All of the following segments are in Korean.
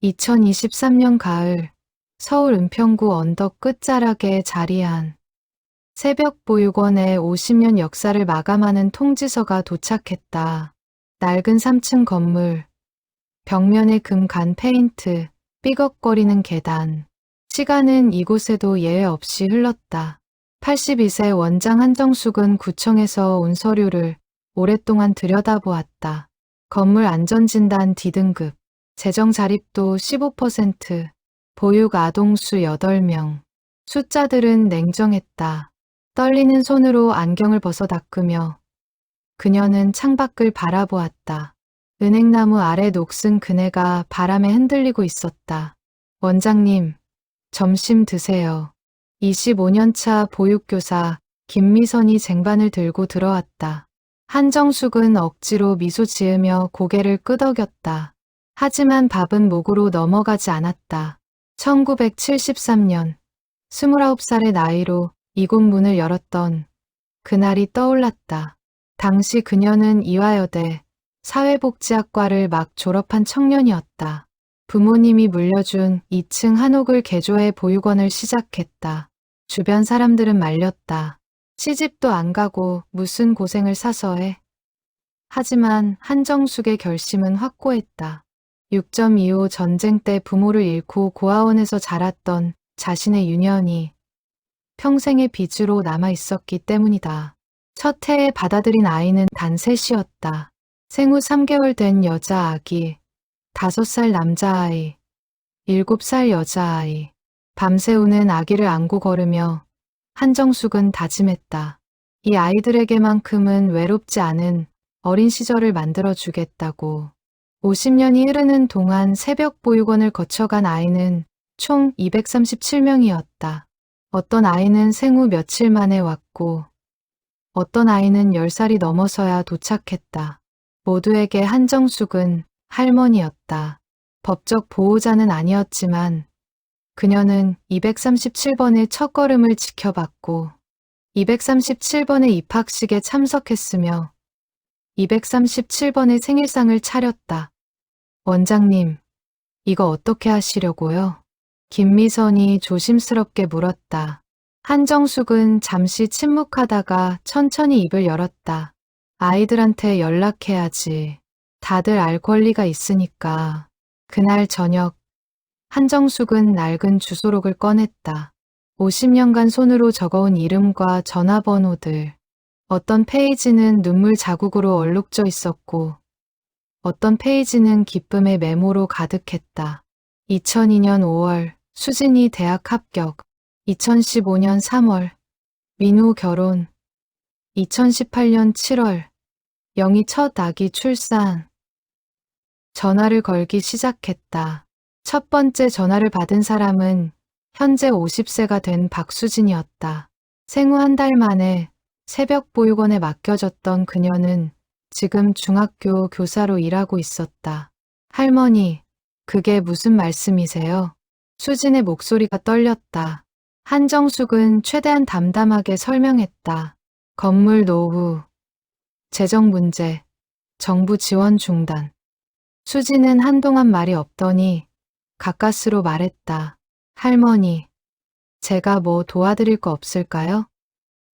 2023년 가을, 서울 은평구 언덕 끝자락에 자리한 새벽보육원의 50년 역사를 마감하는 통지서가 도착했다. 낡은 3층 건물, 벽면에 금간 페인트, 삐걱거리는 계단. 시간은 이곳에도 예외 없이 흘렀다. 82세 원장 한정숙은 구청에서 온 서류를 오랫동안 들여다보았다. 건물 안전진단 D등급, 재정 자립도 15%, 보육 아동수 8명. 숫자들은 냉정했다. 떨리는 손으로 안경을 벗어 닦으며 그녀는 창밖을 바라보았다. 은행나무 아래 녹슨 그네가 바람에 흔들리고 있었다. 원장님, 점심 드세요. 25년차 보육교사 김미선이 쟁반을 들고 들어왔다. 한정숙은 억지로 미소 지으며 고개를 끄덕였다. 하지만 밥은 목으로 넘어가지 않았다. 1973년, 29살의 나이로 이곳 문을 열었던 그날이 떠올랐다. 당시 그녀는 이화여대 사회복지학과를 막 졸업한 청년이었다. 부모님이 물려준 2층 한옥을 개조해 보육원을 시작했다. 주변 사람들은 말렸다. 시집도 안 가고 무슨 고생을 사서 해. 하지만 한정숙의 결심은 확고했다. 6.25 전쟁 때 부모를 잃고 고아원에서 자랐던 자신의 유년이 평생의 빚으로 남아 있었기 때문이다. 첫 해에 받아들인 아이는 단 셋이었다. 생후 3개월 된 여자아기, 5살 남자아이, 7살 여자아이. 밤새 우는 아기를 안고 걸으며 한정숙은 다짐했다. 이 아이들에게만큼은 외롭지 않은 어린 시절을 만들어주겠다고. 50년이 흐르는 동안 새벽 보육원을 거쳐간 아이는 총 237명이었다. 어떤 아이는 생후 며칠 만에 왔고, 어떤 아이는 10살이 넘어서야 도착했다. 모두에게 한정숙은 할머니였다. 법적 보호자는 아니었지만 그녀는 237번의 첫걸음을 지켜봤고 237번의 입학식에 참석했으며 237번의 생일상을 차렸다. 원장님, 이거 어떻게 하시려고요? 김미선이 조심스럽게 물었다. 한정숙은 잠시 침묵하다가 천천히 입을 열었다. 아이들한테 연락해야지. 다들 알 권리가 있으니까. 그날 저녁, 한정숙은 낡은 주소록을 꺼냈다. 50년간 손으로 적어온 이름과 전화번호들. 어떤 페이지는 눈물 자국으로 얼룩져 있었고, 어떤 페이지는 기쁨의 메모로 가득했다. 2002년 5월, 수진이 대학 합격. 2015년 3월, 민우 결혼. 2018년 7월, 영희 첫 아기 출산. 전화를 걸기 시작했다. 첫 번째 전화를 받은 사람은 현재 50세가 된 박수진이었다. 생후 한 달 만에 새벽 보육원에 맡겨졌던 그녀는 지금 중학교 교사로 일하고 있었다. 할머니, 그게 무슨 말씀이세요? 수진의 목소리가 떨렸다. 한정숙은 최대한 담담하게 설명했다. 건물 노후, 재정 문제, 정부 지원 중단. 수진은 한동안 말이 없더니 가까스로 말했다. 할머니, 제가 뭐 도와드릴 거 없을까요?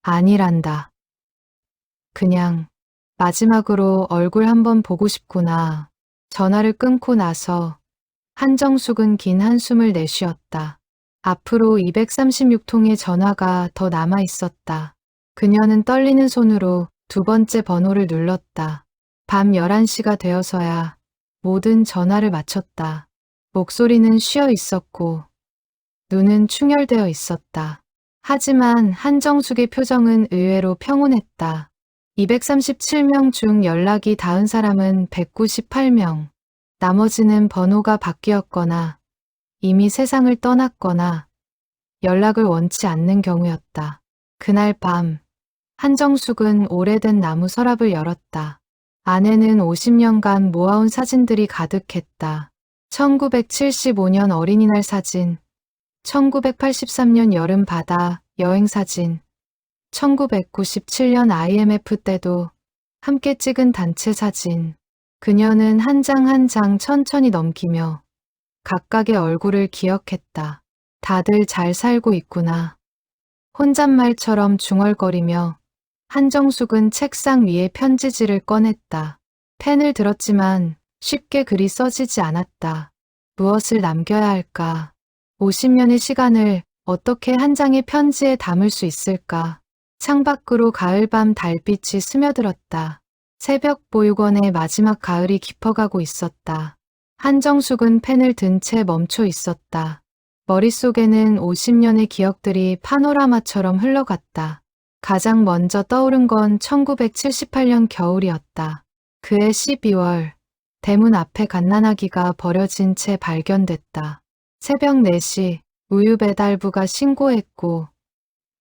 아니란다. 그냥 마지막으로 얼굴 한번 보고 싶구나. 전화를 끊고 나서 한정숙은 긴 한숨을 내쉬었다. 앞으로 236통의 전화가 더 남아 있었다. 그녀는 떨리는 손으로 두 번째 번호를 눌렀다. 밤 11시가 되어서야 모든 전화를 마쳤다. 목소리는 쉬어 있었고 눈은 충혈되어 있었다. 하지만 한정숙의 표정은 의외로 평온했다. 237명 중 연락이 닿은 사람은 198명. 나머지는 번호가 바뀌었거나 이미 세상을 떠났거나 연락을 원치 않는 경우였다. 그날 밤, 한정숙은 오래된 나무 서랍을 열었다. 안에는 50년간 모아온 사진들이 가득했다. 1975년 어린이날 사진, 1983년 여름 바다 여행 사진, 1997년 IMF 때도 함께 찍은 단체 사진. 그녀는 한 장 한 장 천천히 넘기며 각각의 얼굴을 기억했다. 다들 잘 살고 있구나. 혼잣말처럼 중얼거리며 한정숙은 책상 위에 편지지를 꺼냈다. 펜을 들었지만 쉽게 글이 써지지 않았다. 무엇을 남겨야 할까? 50년의 시간을 어떻게 한 장의 편지에 담을 수 있을까? 창밖으로 가을밤 달빛이 스며들었다. 새벽 보육원의 마지막 가을이 깊어가고 있었다. 한정숙은 펜을 든 채 멈춰 있었다. 머릿속에는 50년의 기억들이 파노라마처럼 흘러갔다. 가장 먼저 떠오른 건 1978년 겨울이었다. 그해 12월, 대문 앞에 갓난아기가 버려진 채 발견됐다. 새벽 4시 우유배달부가 신고했고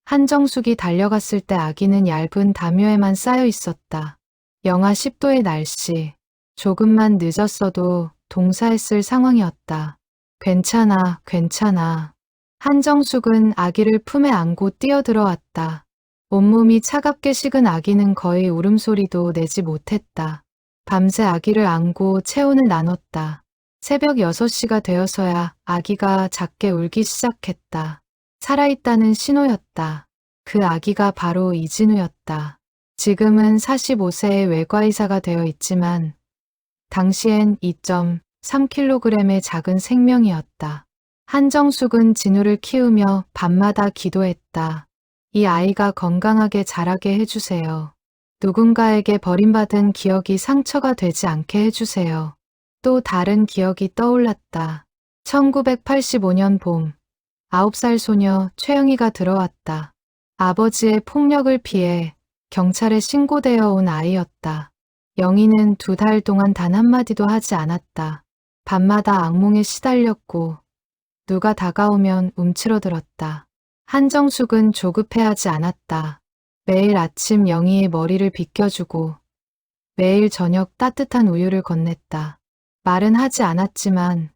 한정숙이 달려갔을 때 아기는 얇은 담요에만 쌓여 있었다. 영하 10도의 날씨, 조금만 늦었어도 동사했을 상황이었다. 괜찮아, 괜찮아. 한정숙은 아기를 품에 안고 뛰어들어왔다. 온몸이 차갑게 식은 아기는 거의 울음소리도 내지 못했다. 밤새 아기를 안고 체온을 나눴다. 새벽 6시가 되어서야 아기가 작게 울기 시작했다. 살아있다는 신호였다. 그 아기가 바로 이진우였다. 지금은 45세의 외과의사가 되어 있지만 당시엔 2.3kg의 작은 생명이었다. 한정숙은 진우를 키우며 밤마다 기도했다. 이 아이가 건강하게 자라게 해주세요. 누군가에게 버림받은 기억이 상처가 되지 않게 해주세요. 또 다른 기억이 떠올랐다. 1985년 봄, 9살 소녀 최영희가 들어왔다. 아버지의 폭력을 피해 경찰에 신고되어 온 아이였다. 영희는 2달 동안 단 한마디도 하지 않았다. 밤마다 악몽에 시달렸고 누가 다가오면 움츠러들었다. 한정숙은 조급해하지 않았다. 매일 아침 영희의 머리를 빗겨주고 매일 저녁 따뜻한 우유를 건넸다. 말은 하지 않았지만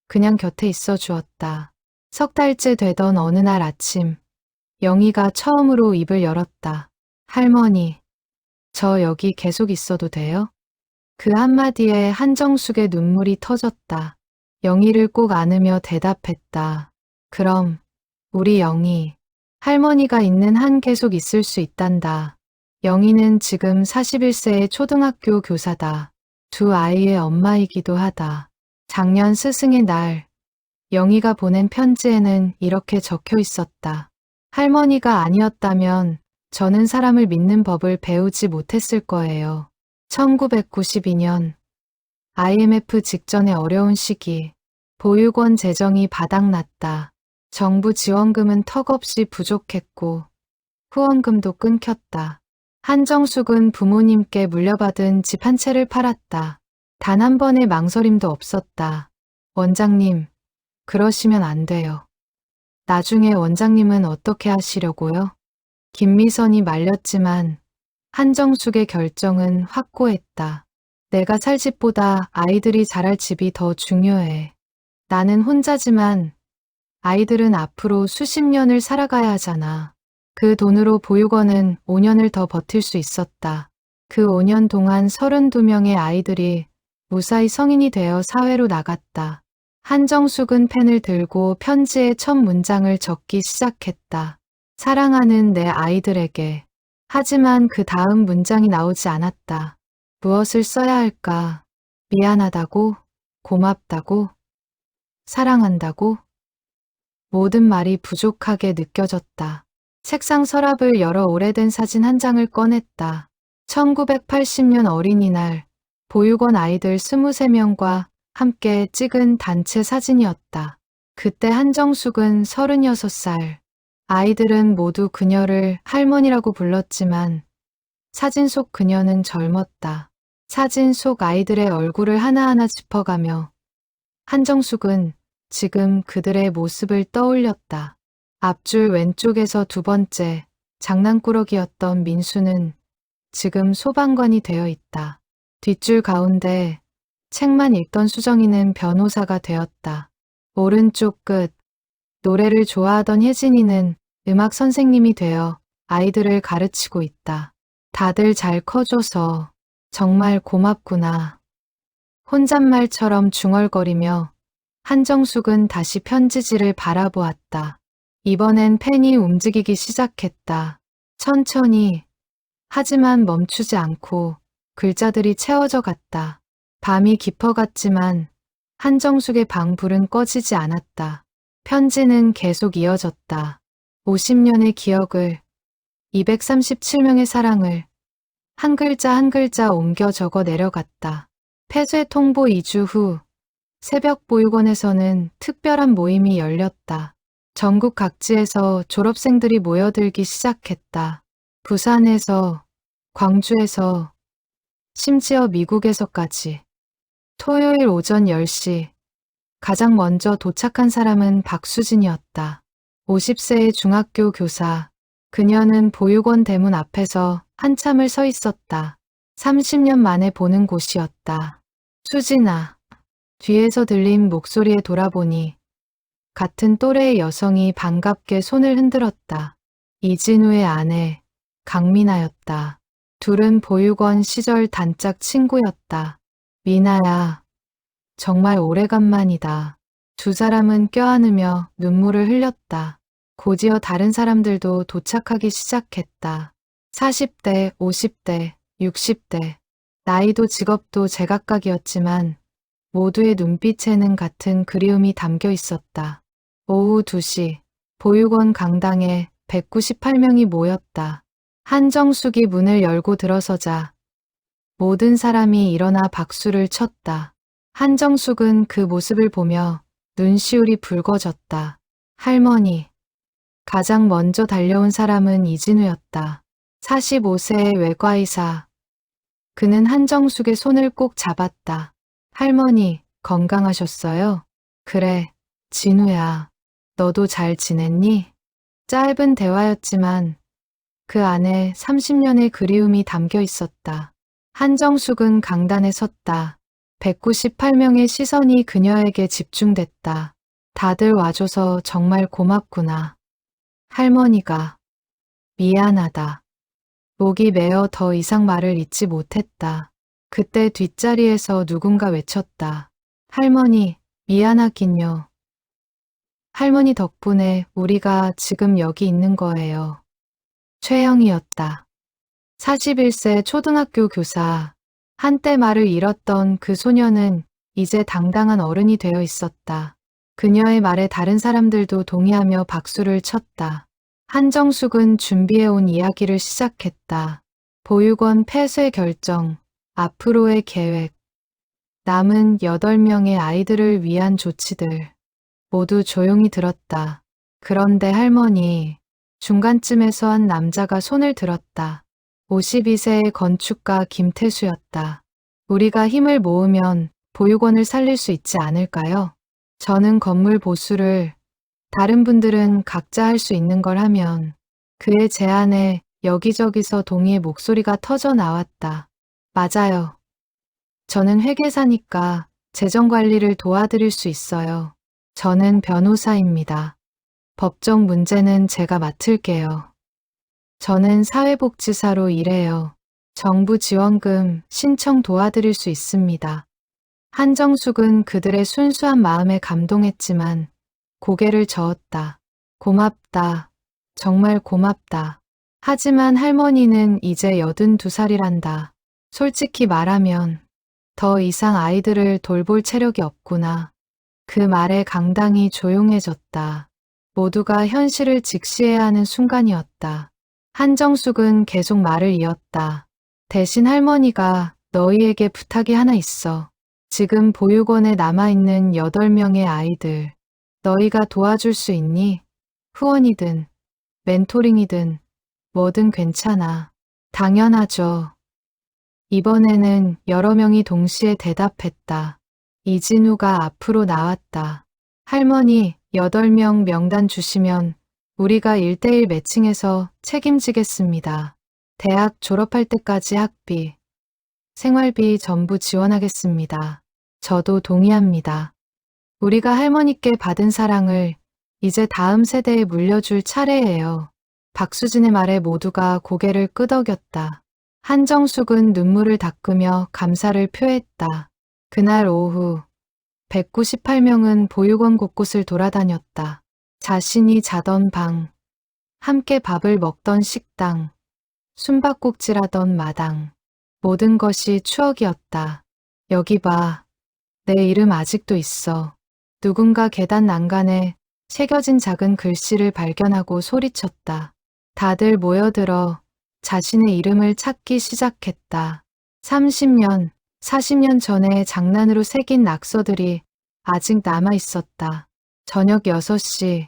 그냥 곁에 있어 주었다. 3달째 되던 어느 날 아침, 영희가 처음으로 입을 열었다. 할머니, 저 여기 계속 있어도 돼요? 그 한마디에 한정숙의 눈물이 터졌다. 영희를 꼭 안으며 대답했다. 그럼 우리 영희, 할머니가 있는 한 계속 있을 수 있단다. 영희는 지금 41세의 초등학교 교사다. 2 아이의 엄마이기도 하다. 작년 스승의 날, 영희가 보낸 편지에는 이렇게 적혀 있었다. 할머니가 아니었다면 저는 사람을 믿는 법을 배우지 못했을 거예요. 1992년 IMF 직전의 어려운 시기, 보육원 재정이 바닥났다. 정부 지원금은 턱없이 부족했고 후원금도 끊겼다. 한정숙은 부모님께 물려받은 집 한 채를 팔았다. 단 한 번의 망설임도 없었다. 원장님, 그러시면 안 돼요. 나중에 원장님은 어떻게 하시려고요? 김미선이 말렸지만 한정숙의 결정은 확고했다. 내가 살 집보다 아이들이 자랄 집이 더 중요해. 나는 혼자지만 아이들은 앞으로 수십 년을 살아가야 하잖아. 그 돈으로 보육원은 5년을 더 버틸 수 있었다. 그 5년 동안 32명의 아이들이 무사히 성인이 되어 사회로 나갔다. 한정숙은 펜을 들고 편지의 첫 문장을 적기 시작했다. 사랑하는 내 아이들에게. 하지만 그 다음 문장이 나오지 않았다. 무엇을 써야 할까? 미안하다고? 고맙다고? 사랑한다고? 모든 말이 부족하게 느껴졌다. 책상 서랍을 열어 오래된 사진 한 장을 꺼냈다. 1980년 어린이날, 보육원 아이들 23명과 함께 찍은 단체 사진이었다. 그때 한정숙은 36살. 아이들은 모두 그녀를 할머니라고 불렀지만 사진 속 그녀는 젊었다. 사진 속 아이들의 얼굴을 하나하나 짚어가며 한정숙은 지금 그들의 모습을 떠올렸다. 앞줄 왼쪽에서 2번째, 장난꾸러기였던 민수는 지금 소방관이 되어 있다. 뒷줄 가운데 책만 읽던 수정이는 변호사가 되었다. 오른쪽 끝, 노래를 좋아하던 혜진이는 음악 선생님이 되어 아이들을 가르치고 있다. 다들 잘 커줘서 정말 고맙구나. 혼잣말처럼 중얼거리며 한정숙은 다시 편지지를 바라보았다. 이번엔 펜이 움직이기 시작했다. 천천히, 하지만 멈추지 않고 글자들이 채워져 갔다. 밤이 깊어갔지만 한정숙의 방불은 꺼지지 않았다. 편지는 계속 이어졌다. 50년의 기억을, 237명의 사랑을 한 글자 한 글자 옮겨 적어 내려갔다. 폐쇄 통보 2주 후 새벽 보육원에서는 특별한 모임이 열렸다. 전국 각지에서 졸업생들이 모여들기 시작했다. 부산에서, 광주에서, 심지어 미국에서까지. 토요일 오전 10시, 가장 먼저 도착한 사람은 박수진이었다. 50세의 중학교 교사. 그녀는 보육원 대문 앞에서 한참을 서 있었다. 30년 만에 보는 곳이었다. 수진아. 뒤에서 들린 목소리에 돌아보니 같은 또래의 여성이 반갑게 손을 흔들었다. 이진우의 아내, 강미나였다. 둘은 보육원 시절 단짝 친구였다. 미나야, 정말 오래간만이다. 두 사람은 껴안으며 눈물을 흘렸다. 곧이어 다른 사람들도 도착하기 시작했다. 40대, 50대, 60대, 나이도 직업도 제각각이었지만 모두의 눈빛에는 같은 그리움이 담겨 있었다. 오후 2시, 보육원 강당에 198명이 모였다. 한정숙이 문을 열고 들어서자 모든 사람이 일어나 박수를 쳤다. 한정숙은 그 모습을 보며 눈시울이 붉어졌다. 할머니. 가장 먼저 달려온 사람은 이진우였다. 45세의 외과의사. 그는 한정숙의 손을 꼭 잡았다. 할머니, 건강하셨어요? 그래, 진우야. 너도 잘 지냈니? 짧은 대화였지만 그 안에 30년의 그리움이 담겨 있었다. 한정숙은 강단에 섰다. 198명의 시선이 그녀에게 집중됐다. 다들 와줘서 정말 고맙구나. 할머니가 미안하다. 목이 메어 더 이상 말을 잇지 못했다. 그때 뒷자리에서 누군가 외쳤다. 할머니, 미안하긴요. 할머니 덕분에 우리가 지금 여기 있는 거예요. 최영이었다. 41세 초등학교 교사. 한때 말을 잃었던 그 소녀는 이제 당당한 어른이 되어 있었다. 그녀의 말에 다른 사람들도 동의하며 박수를 쳤다. 한정숙은 준비해온 이야기를 시작했다. 보육원 폐쇄 결정, 앞으로의 계획, 남은 8명의 아이들을 위한 조치들. 모두 조용히 들었다. 그런데 할머니, 중간쯤에서 한 남자가 손을 들었다. 52세의 건축가 김태수였다. 우리가 힘을 모으면 보육원을 살릴 수 있지 않을까요? 저는 건물 보수를, 다른 분들은 각자 할 수 있는 걸 하면. 그의 제안에 여기저기서 동의의 목소리가 터져 나왔다. 맞아요. 저는 회계사니까 재정 관리를 도와드릴 수 있어요. 저는 변호사입니다. 법적 문제는 제가 맡을게요. 저는 사회복지사로 일해요. 정부 지원금 신청 도와드릴 수 있습니다. 한정숙은 그들의 순수한 마음에 감동했지만 고개를 저었다. 고맙다. 정말 고맙다. 하지만 할머니는 이제 82살이란다. 솔직히 말하면 더 이상 아이들을 돌볼 체력이 없구나. 그 말에 강당이 조용해졌다. 모두가 현실을 직시해야 하는 순간이었다. 한정숙은 계속 말을 이었다. 대신 할머니가 너희에게 부탁이 하나 있어. 지금 보육원에 남아있는 8명의 아이들. 너희가 도와줄 수 있니? 후원이든 멘토링이든 뭐든 괜찮아. 당연하죠. 이번에는 여러 명이 동시에 대답했다. 이진우가 앞으로 나왔다. 할머니, 8명 명단 주시면 우리가 1:1 매칭해서 책임지겠습니다. 대학 졸업할 때까지 학비, 생활비 전부 지원하겠습니다. 저도 동의합니다. 우리가 할머니께 받은 사랑을 이제 다음 세대에 물려줄 차례예요. 박수진의 말에 모두가 고개를 끄덕였다. 한정숙은 눈물을 닦으며 감사를 표했다. 그날 오후 198명은 보육원 곳곳을 돌아다녔다. 자신이 자던 방, 함께 밥을 먹던 식당, 숨바꼭질하던 마당, 모든 것이 추억이었다. 여기 봐. 내 이름 아직도 있어. 누군가 계단 난간에 새겨진 작은 글씨를 발견하고 소리쳤다. 다들 모여들어 자신의 이름을 찾기 시작했다. 30년, 40년 전에 장난으로 새긴 낙서들이 아직 남아 있었다. 저녁 6시,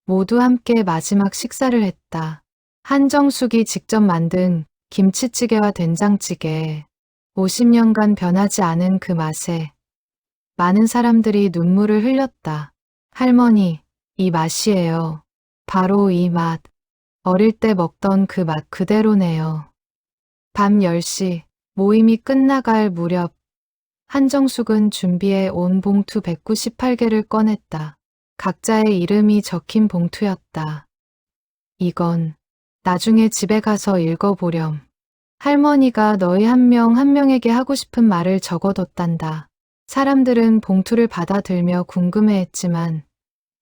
모두 함께 마지막 식사를 했다. 한정숙이 직접 만든 김치찌개와 된장찌개, 50년간 변하지 않은 그 맛에 많은 사람들이 눈물을 흘렸다. 할머니, 이 맛이에요. 바로 이 맛. 어릴 때 먹던 그 맛 그대로네요. 밤 10시, 모임이 끝나갈 무렵 한정숙은 준비해 온 봉투 198개를 꺼냈다. 각자의 이름이 적힌 봉투였다. 이건 나중에 집에 가서 읽어보렴. 할머니가 너희 한 명 한 명에게 하고 싶은 말을 적어뒀단다. 사람들은 봉투를 받아들며 궁금해했지만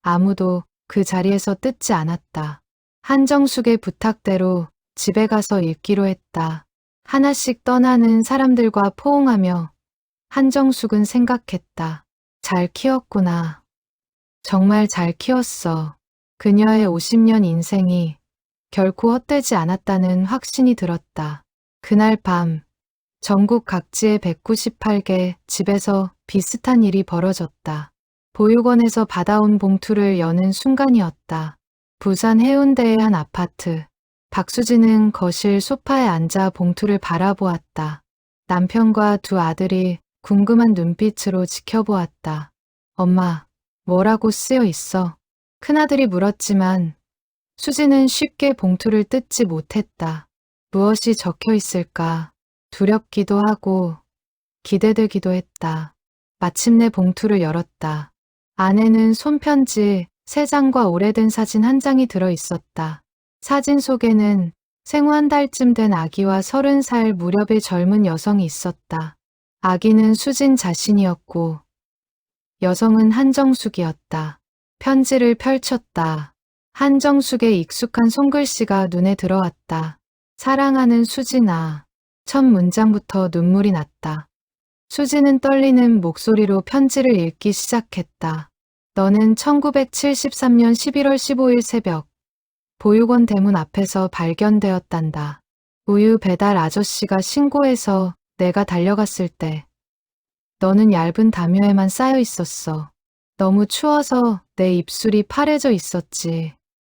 아무도 그 자리에서 뜯지 않았다. 한정숙의 부탁대로 집에 가서 읽기로 했다. 하나씩 떠나는 사람들과 포옹하며 한정숙은 생각했다. 잘 키웠구나. 정말 잘 키웠어. 그녀의 50년 인생이 결코 헛되지 않았다는 확신이 들었다. 그날 밤 전국 각지의 198개 집에서 비슷한 일이 벌어졌다. 보육원에서 받아온 봉투를 여는 순간이었다. 부산 해운대의 한 아파트. 박수진은 거실 소파에 앉아 봉투를 바라보았다. 남편과 두 아들이 궁금한 눈빛으로 지켜보았다. 엄마, 뭐라고 쓰여 있어? 큰아들이 물었지만 수진은 쉽게 봉투를 뜯지 못했다. 무엇이 적혀 있을까? 두렵기도 하고 기대되기도 했다. 마침내 봉투를 열었다. 안에는 손편지 3장과 오래된 사진 한 장이 들어 있었다. 사진 속에는 생후 한 달쯤 된 아기와 30살 무렵의 젊은 여성이 있었다. 아기는 수진 자신이었고 여성은 한정숙이었다. 편지를 펼쳤다. 한정숙의 익숙한 손글씨가 눈에 들어왔다. 사랑하는 수진아. 첫 문장부터 눈물이 났다. 수진은 떨리는 목소리로 편지를 읽기 시작했다. 너는 1973년 11월 15일 새벽 보육원 대문 앞에서 발견되었단다. 우유 배달 아저씨가 신고해서 내가 달려갔을 때 너는 얇은 담요에만 쌓여 있었어. 너무 추워서 내 입술이 파래져 있었지.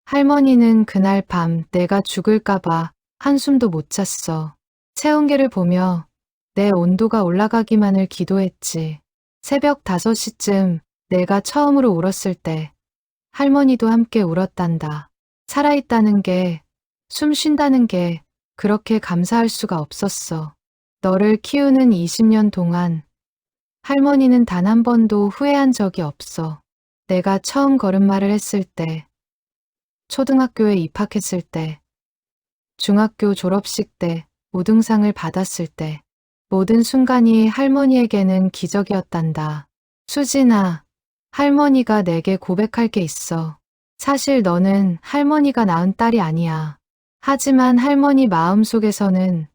할머니는 그날 밤 내가 죽을까봐 한숨도 못 잤어. 체온계를 보며 내 온도가 올라가기만을 기도했지. 새벽 5시쯤 내가 처음으로 울었을 때 할머니도 함께 울었단다. 살아있다는 게, 숨 쉰다는 게 그렇게 감사할 수가 없었어. 너를 키우는 20년 동안 할머니는 단 한 번도 후회한 적이 없어. 내가 처음 걸음마를 했을 때, 초등학교에 입학했을 때, 중학교 졸업식 때, 우등상을 받았을 때, 모든 순간이 할머니에게는 기적이었단다. 수진아, 할머니가 내게 고백할 게 있어. 사실 너는 할머니가 낳은 딸이 아니야. 하지만 할머니 마음속에서는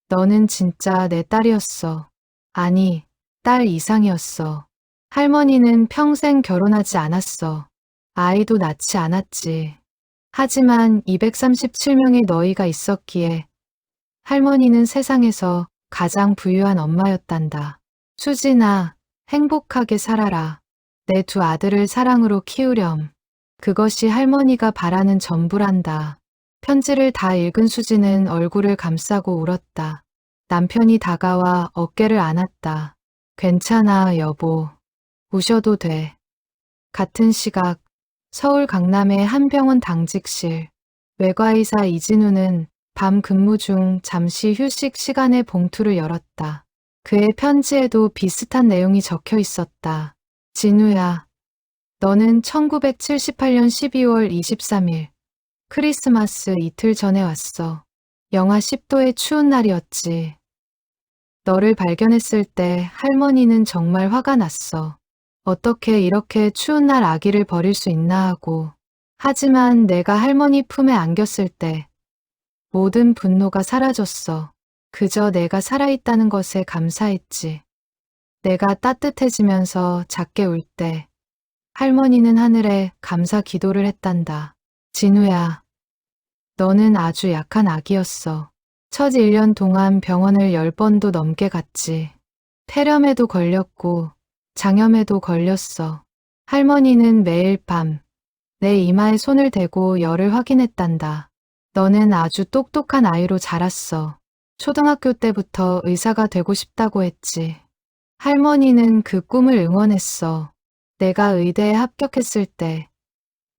너는 진짜 내 딸이었어. 아니, 딸 이상이었어. 할머니는 평생 결혼하지 않았어. 아이도 낳지 않았지. 하지만 237명의 너희가 있었기에 할머니는 세상에서 가장 부유한 엄마였단다. 수진아, 행복하게 살아라. 내 두 아들을 사랑으로 키우렴. 그것이 할머니가 바라는 전부란다. 편지를 다 읽은 수진은 얼굴을 감싸고 울었다. 남편이 다가와 어깨를 안았다. 괜찮아, 여보. 우셔도 돼. 같은 시각, 서울 강남의 한 병원 당직실. 외과의사 이진우는 밤 근무 중 잠시 휴식 시간에 봉투를 열었다. 그의 편지에도 비슷한 내용이 적혀 있었다. 진우야, 너는 1978년 12월 23일 크리스마스 이틀 전에 왔어. 영하 10도의 추운 날이었지. 너를 발견했을 때 할머니는 정말 화가 났어. 어떻게 이렇게 추운 날 아기를 버릴 수 있나 하고. 하지만 내가 할머니 품에 안겼을 때 모든 분노가 사라졌어. 그저 내가 살아있다는 것에 감사했지. 내가 따뜻해지면서 작게 울 때 할머니는 하늘에 감사 기도를 했단다. 진우야, 너는 아주 약한 아기였어. 첫 1년 동안 병원을 10번도 넘게 갔지. 폐렴에도 걸렸고 장염에도 걸렸어. 할머니는 매일 밤 내 이마에 손을 대고 열을 확인했단다. 너는 아주 똑똑한 아이로 자랐어. 초등학교 때부터 의사가 되고 싶다고 했지. 할머니는 그 꿈을 응원했어. 내가 의대에 합격했을 때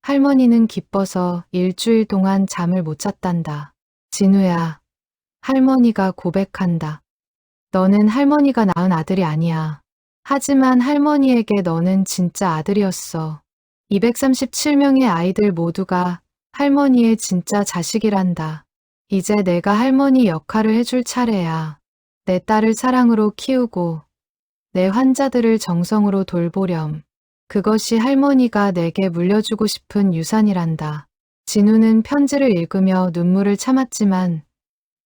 할머니는 기뻐서 일주일 동안 잠을 못 잤단다. 진우야, 할머니가 고백한다. 너는 할머니가 낳은 아들이 아니야. 하지만 할머니에게 너는 진짜 아들이었어. 237명의 아이들 모두가 할머니의 진짜 자식이란다. 이제 내가 할머니 역할을 해줄 차례야. 내 딸을 사랑으로 키우고 내 환자들을 정성으로 돌보렴. 그것이 할머니가 내게 물려주고 싶은 유산이란다. 진우는 편지를 읽으며 눈물을 참았지만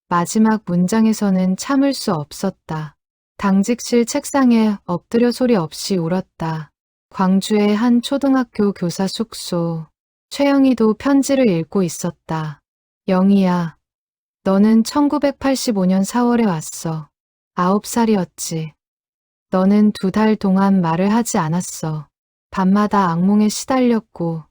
마지막 문장에서는 참을 수 없었다. 당직실 책상에 엎드려 소리 없이 울었다. 광주의 한 초등학교 교사 숙소. 최영희도 편지를 읽고 있었다. 영희야, 너는 1985년 4월에 왔어. 9살이었지. 너는 2달 동안 말을 하지 않았어. 밤마다 악몽에 시달렸고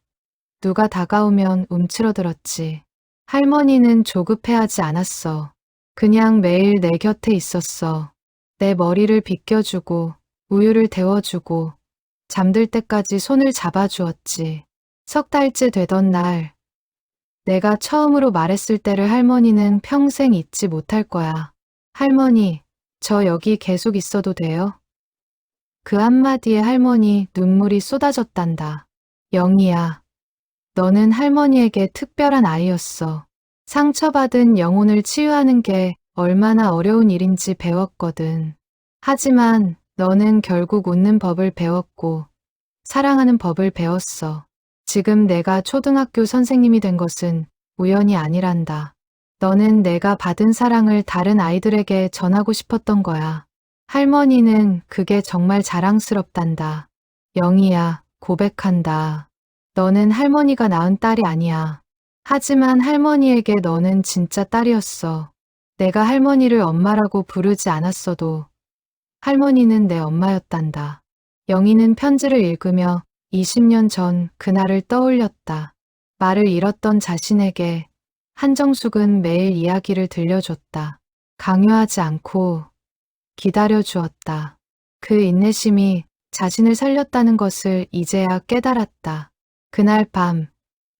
누가 다가오면 움츠러들었지. 할머니는 조급해하지 않았어. 그냥 매일 내 곁에 있었어. 내 머리를 빗겨주고 우유를 데워주고 잠들 때까지 손을 잡아주었지. 3달째 되던 날 내가 처음으로 말했을 때를 할머니는 평생 잊지 못할 거야. 할머니, 저 여기 계속 있어도 돼요? 그 한마디에 할머니 눈물이 쏟아졌단다. 영희야, 너는 할머니에게 특별한 아이였어. 상처받은 영혼을 치유하는 게 얼마나 어려운 일인지 배웠거든. 하지만 너는 결국 웃는 법을 배웠고 사랑하는 법을 배웠어. 지금 내가 초등학교 선생님이 된 것은 우연이 아니란다. 너는 내가 받은 사랑을 다른 아이들에게 전하고 싶었던 거야. 할머니는 그게 정말 자랑스럽단다. 영희야, 고백한다. 너는 할머니가 낳은 딸이 아니야. 하지만 할머니에게 너는 진짜 딸이었어. 내가 할머니를 엄마라고 부르지 않았어도 할머니는 내 엄마였단다. 영희는 편지를 읽으며 20년 전 그날을 떠올렸다. 말을 잃었던 자신에게 한정숙은 매일 이야기를 들려줬다. 강요하지 않고 기다려주었다. 그 인내심이 자신을 살렸다는 것을 이제야 깨달았다. 그날 밤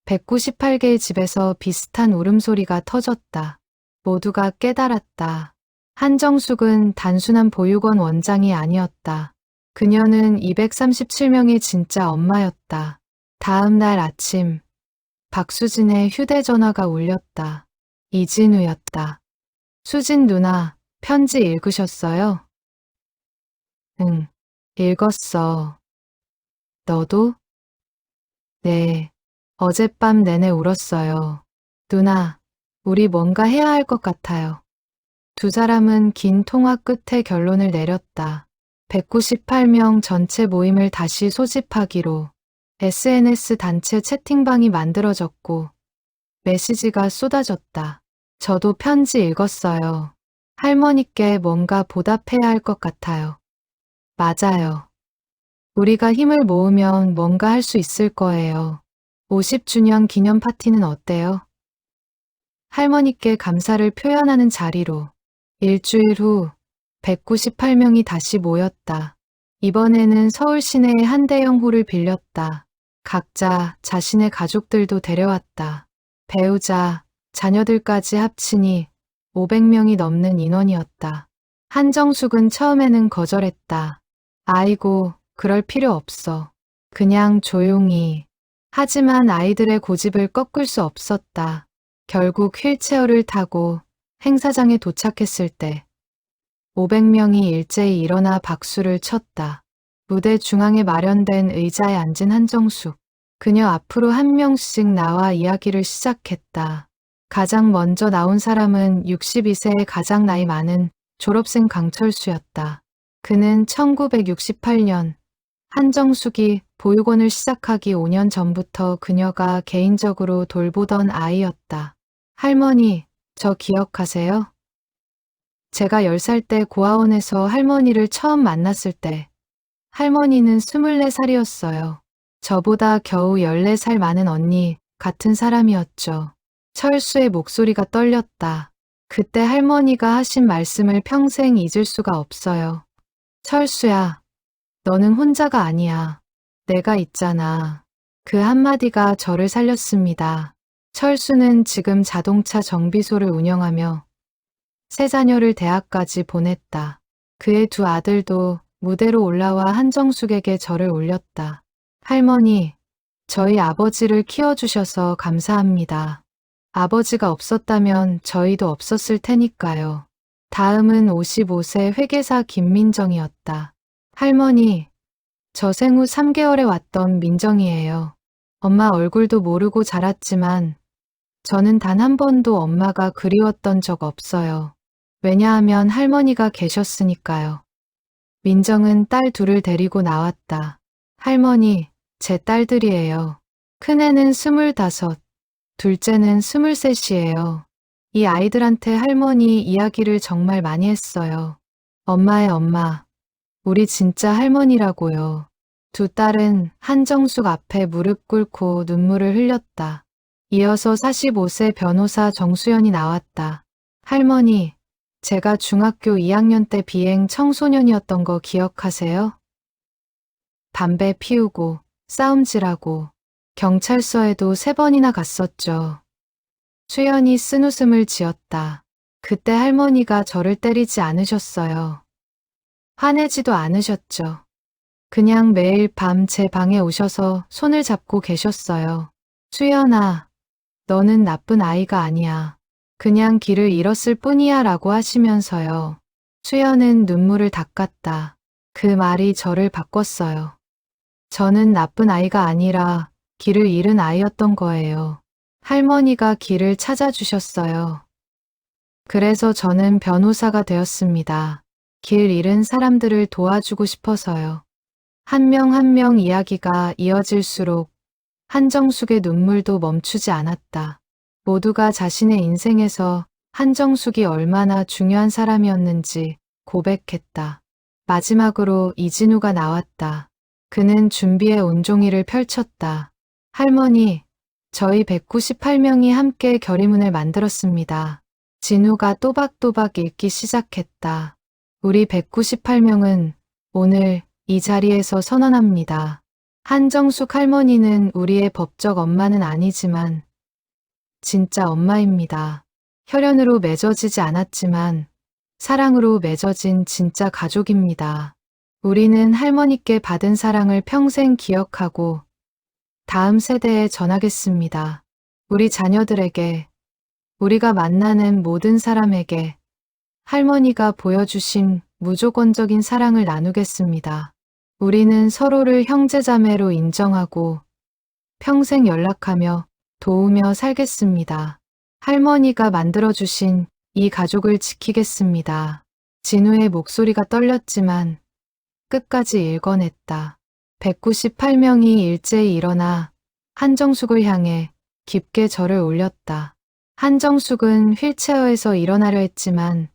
198개의 집에서 비슷한 울음소리가 터졌다. 모두가 깨달았다. 한정숙은 단순한 보육원 원장이 아니었다. 그녀는 237명의 진짜 엄마였다. 다음 날 아침 박수진의 휴대전화가 울렸다. 이진우였다. 수진 누나, 편지 읽으셨어요? 응, 읽었어. 너도? 네, 어젯밤 내내 울었어요. 누나, 우리 뭔가 해야 할 것 같아요. 두 사람은 긴 통화 끝에 결론을 내렸다. 198명 전체 모임을 다시 소집하기로. SNS 단체 채팅방이 만들어졌고 메시지가 쏟아졌다. 저도 편지 읽었어요. 할머니께 뭔가 보답해야 할 것 같아요. 맞아요. 우리가 힘을 모으면 뭔가 할 수 있을 거예요. 50주년 기념 파티는 어때요? 할머니께 감사를 표현하는 자리로. 일주일 후 198명이 다시 모였다. 이번에는 서울 시내의 한 대형 홀을 빌렸다. 각자 자신의 가족들도 데려왔다. 배우자, 자녀들까지 합치니 500명이 넘는 인원이었다. 한정숙은 처음에는 거절했다. 아이고, 그럴 필요 없어. 그냥 조용히. 하지만 아이들의 고집을 꺾을 수 없었다. 결국 휠체어를 타고 행사장에 도착했을 때 500명이 일제히 일어나 박수를 쳤다. 무대 중앙에 마련된 의자에 앉은 한정숙. 그녀 앞으로 한 명씩 나와 이야기를 시작했다. 가장 먼저 나온 사람은 62세의 가장 나이 많은 졸업생 강철수였다. 그는 1968년 한정숙이 보육원을 시작하기 5년 전부터 그녀가 개인적으로 돌보던 아이였다. 할머니, 저 기억하세요? 제가 10살 때 고아원에서 할머니를 처음 만났을 때 할머니는 24살이었어요. 저보다 겨우 14살 많은 언니 같은 사람이었죠. 철수의 목소리가 떨렸다. 그때 할머니가 하신 말씀을 평생 잊을 수가 없어요. 철수야, 너는 혼자가 아니야. 내가 있잖아. 그 한마디가 저를 살렸습니다. 철수는 지금 자동차 정비소를 운영하며 세 자녀를 대학까지 보냈다. 그의 두 아들도 무대로 올라와 한정숙에게 절을 올렸다. 할머니, 저희 아버지를 키워주셔서 감사합니다. 아버지가 없었다면 저희도 없었을 테니까요. 다음은 55세 회계사 김민정이었다. 할머니, 저 생후 3개월에 왔던 민정이에요. 엄마 얼굴도 모르고 자랐지만 저는 단 한 번도 엄마가 그리웠던 적 없어요. 왜냐하면 할머니가 계셨으니까요. 민정은 딸 둘을 데리고 나왔다. 할머니, 제 딸들이에요. 큰애는 25, 둘째는 23이에요. 이 아이들한테 할머니 이야기를 정말 많이 했어요. 엄마의 엄마, 우리 진짜 할머니라고요. 두 딸은 한정숙 앞에 무릎 꿇고 눈물을 흘렸다. 이어서 45세 변호사 정수연이 나왔다. 할머니, 제가 중학교 2학년 때 비행 청소년이었던 거 기억하세요? 담배 피우고 싸움질하고 경찰서에도 3번이나 갔었죠. 수연이 쓴웃음을 지었다. 그때 할머니가 저를 때리지 않으셨어요. 화내지도 않으셨죠. 그냥 매일 밤 제 방에 오셔서 손을 잡고 계셨어요. 수연아, 너는 나쁜 아이가 아니야. 그냥 길을 잃었을 뿐이야 라고 하시면서요. 수연은 눈물을 닦았다. 그 말이 저를 바꿨어요. 저는 나쁜 아이가 아니라 길을 잃은 아이였던 거예요. 할머니가 길을 찾아주셨어요. 그래서 저는 변호사가 되었습니다. 길 잃은 사람들을 도와주고 싶어서요. 한 명 한 명 이야기가 이어질수록 한정숙의 눈물도 멈추지 않았다. 모두가 자신의 인생에서 한정숙이 얼마나 중요한 사람이었는지 고백했다. 마지막으로 이진우가 나왔다. 그는 준비의 온종일을 펼쳤다. 할머니, 저희 198명이 함께 결의문을 만들었습니다. 진우가 또박또박 읽기 시작했다. 우리 198명은 오늘 이 자리에서 선언합니다. 한정숙 할머니는 우리의 법적 엄마는 아니지만 진짜 엄마입니다. 혈연으로 맺어지지 않았지만 사랑으로 맺어진 진짜 가족입니다. 우리는 할머니께 받은 사랑을 평생 기억하고 다음 세대에 전하겠습니다. 우리 자녀들에게, 우리가 만나는 모든 사람에게 할머니가 보여주신 무조건적인 사랑을 나누겠습니다. 우리는 서로를 형제자매로 인정하고 평생 연락하며 도우며 살겠습니다. 할머니가 만들어주신 이 가족을 지키겠습니다. 진우의 목소리가 떨렸지만 끝까지 읽어냈다. 198명이 일제히 일어나 한정숙을 향해 깊게 절을 올렸다. 한정숙은 휠체어에서 일어나려 했지만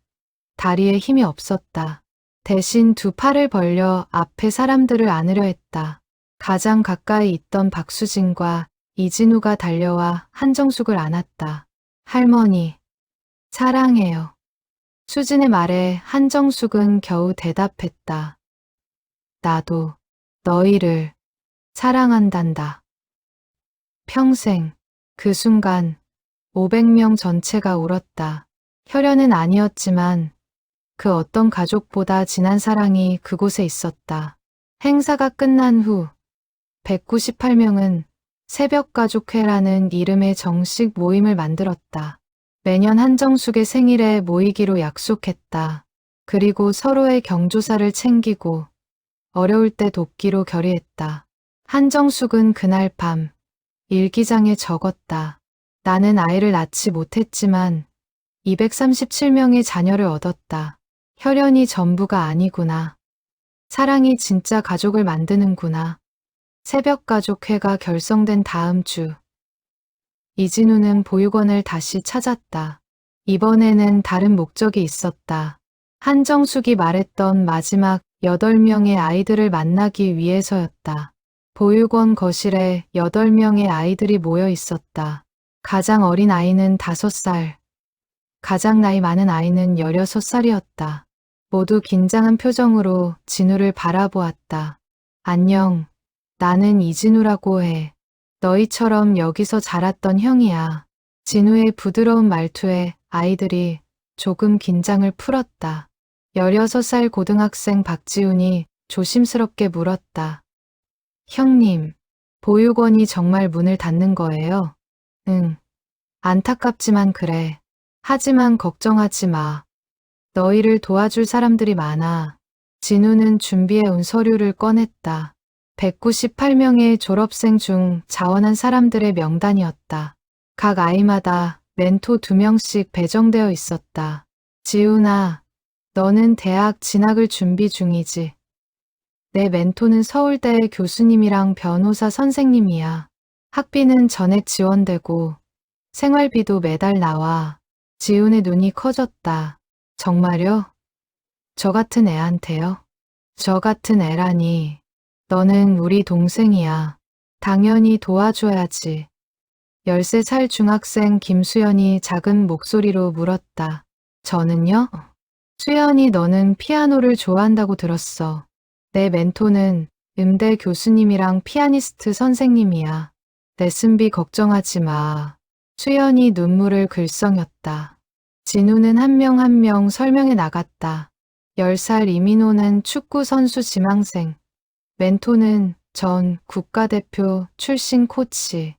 다리에 힘이 없었다. 대신 두 팔을 벌려 앞에 사람들을 안으려 했다. 가장 가까이 있던 박수진과 이진우가 달려와 한정숙을 안았다. 할머니, 사랑해요. 수진의 말에 한정숙은 겨우 대답했다. 나도 너희를 사랑한단다. 평생, 그 순간 500명 전체가 울었다. 혈연은 아니었지만 그 어떤 가족보다 진한 사랑이 그곳에 있었다. 행사가 끝난 후 198명은 새벽가족회라는 이름의 정식 모임을 만들었다. 매년 한정숙의 생일에 모이기로 약속했다. 그리고 서로의 경조사를 챙기고 어려울 때 돕기로 결의했다. 한정숙은 그날 밤 일기장에 적었다. 나는 아이를 낳지 못했지만 237명의 자녀를 얻었다. 혈연이 전부가 아니구나. 사랑이 진짜 가족을 만드는구나. 새벽가족회가 결성된 다음 주, 이진우는 보육원을 다시 찾았다. 이번에는 다른 목적이 있었다. 한정숙이 말했던 마지막 8명의 아이들을 만나기 위해서였다. 보육원 거실에 8명의 아이들이 모여 있었다. 가장 어린 아이는 5살, 가장 나이 많은 아이는 16살이었다. 모두 긴장한 표정으로 진우를 바라보았다. 안녕, 나는 이진우라고 해. 너희처럼 여기서 자랐던 형이야. 진우의 부드러운 말투에 아이들이 조금 긴장을 풀었다. 16살 고등학생 박지훈이 조심스럽게 물었다. 형님, 보육원이 정말 문을 닫는 거예요? 응. 안타깝지만 그래. 하지만 걱정하지 마. 너희를 도와줄 사람들이 많아. 진우는 준비해온 서류를 꺼냈다. 198명의 졸업생 중 자원한 사람들의 명단이었다. 각 아이마다 멘토 2명씩 배정되어 있었다. 지훈아, 너는 대학 진학을 준비 중이지. 내 멘토는 서울대 교수님이랑 변호사 선생님이야. 학비는 전액 지원되고 생활비도 매달 나와. 지훈의 눈이 커졌다. 정말요? 저 같은 애한테요? 저 같은 애라니. 너는 우리 동생이야. 당연히 도와줘야지. 13살 중학생 김수연이 작은 목소리로 물었다. 저는요? 수연이 너는 피아노를 좋아한다고 들었어. 내 멘토는 음대 교수님이랑 피아니스트 선생님이야. 레슨비 걱정하지 마. 수연이 눈물을 글썽였다. 진우는 한 명 한 명 설명해 나갔다. 10살 이민호는 축구 선수 지망생. 멘토는 전 국가대표 출신 코치.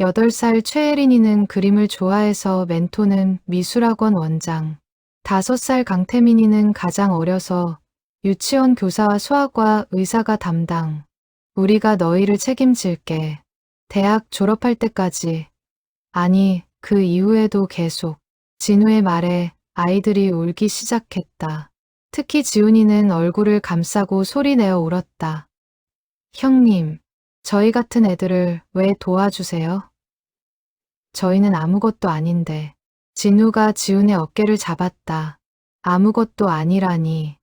8살 최혜린이는 그림을 좋아해서 멘토는 미술학원 원장. 5살 강태민이는 가장 어려서 유치원 교사와 수학과 의사가 담당. 우리가 너희를 책임질게. 대학 졸업할 때까지. 아니, 그 이후에도 계속. 진우의 말에 아이들이 울기 시작했다. 특히 지훈이는 얼굴을 감싸고 소리내어 울었다. 형님, 저희 같은 애들을 왜 도와주세요? 저희는 아무것도 아닌데. 진우가 지훈의 어깨를 잡았다. 아무것도 아니라니.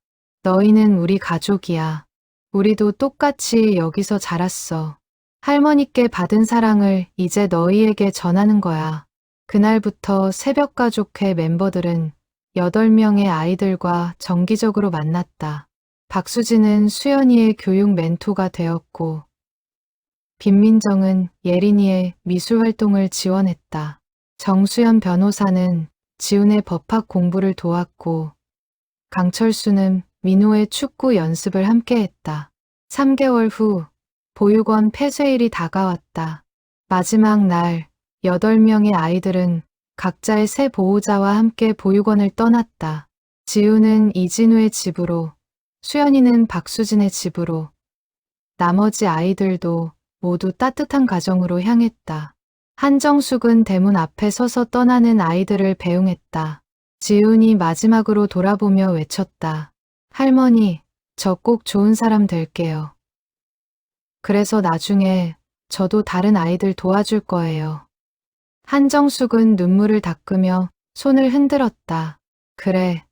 너희는 우리 가족이야. 우리도 똑같이 여기서 자랐어. 할머니께 받은 사랑을 이제 너희에게 전하는 거야. 그날부터 새벽가족회 멤버들은 8명의 아이들과 정기적으로 만났다. 박수진은 수연이의 교육 멘토가 되었고, 빈민정은 예린이의 미술활동을 지원했다. 정수연 변호사는 지훈의 법학 공부를 도왔고, 강철수는 민호의 축구 연습을 함께했다. 3개월 후 보육원 폐쇄일이 다가왔다. 마지막 날 8명의 아이들은 각자의 새 보호자와 함께 보육원을 떠났다. 지우는 이진우의 집으로, 수연이는 박수진의 집으로, 나머지 아이들도 모두 따뜻한 가정으로 향했다. 한정숙은 대문 앞에 서서 떠나는 아이들을 배웅했다. 지훈이 마지막으로 돌아보며 외쳤다. 할머니, 저 꼭 좋은 사람 될게요. 그래서 나중에 저도 다른 아이들 도와줄 거예요. 한정숙은 눈물을 닦으며 손을 흔들었다. 그래,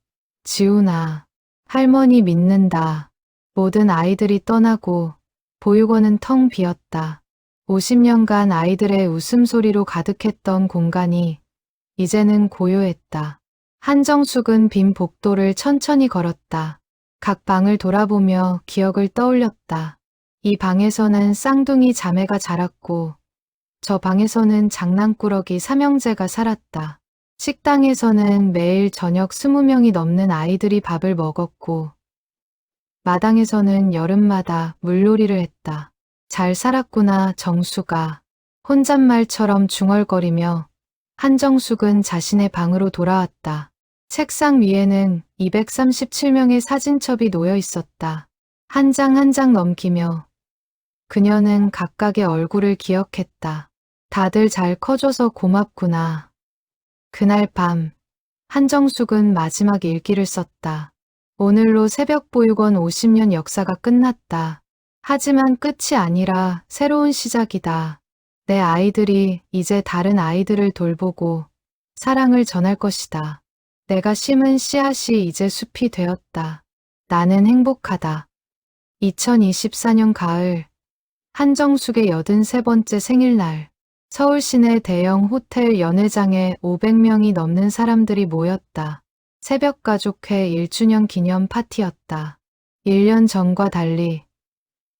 지훈아. 할머니 믿는다. 모든 아이들이 떠나고 보육원은 텅 비었다. 50년간 아이들의 웃음소리로 가득했던 공간이 이제는 고요했다. 한정숙은 빈 복도를 천천히 걸었다. 각 방을 돌아보며 기억을 떠올렸다. 이 방에서는 쌍둥이 자매가 자랐고, 저 방에서는 장난꾸러기 삼형제가 살았다. 식당에서는 매일 저녁 20명이 넘는 아이들이 밥을 먹었고, 마당에서는 여름마다 물놀이를 했다. 잘 살았구나, 정수가. 혼잣말처럼 중얼거리며 한정숙은 자신의 방으로 돌아왔다. 책상 위에는 237명의 사진첩이 놓여 있었다. 한 장 한 장 넘기며 그녀는 각각의 얼굴을 기억했다. 다들 잘 커줘서 고맙구나. 그날 밤 한정숙은 마지막 일기를 썼다. 오늘로 새벽보육원 50년 역사가 끝났다. 하지만 끝이 아니라 새로운 시작이다. 내 아이들이 이제 다른 아이들을 돌보고 사랑을 전할 것이다. 내가 심은 씨앗이 이제 숲이 되었다. 나는 행복하다. 2024년 가을, 한정숙의 83번째 생일날, 서울 시내 대형 호텔 연회장에 500명이 넘는 사람들이 모였다. 새벽가족회 1주년 기념 파티였다. 1년 전과 달리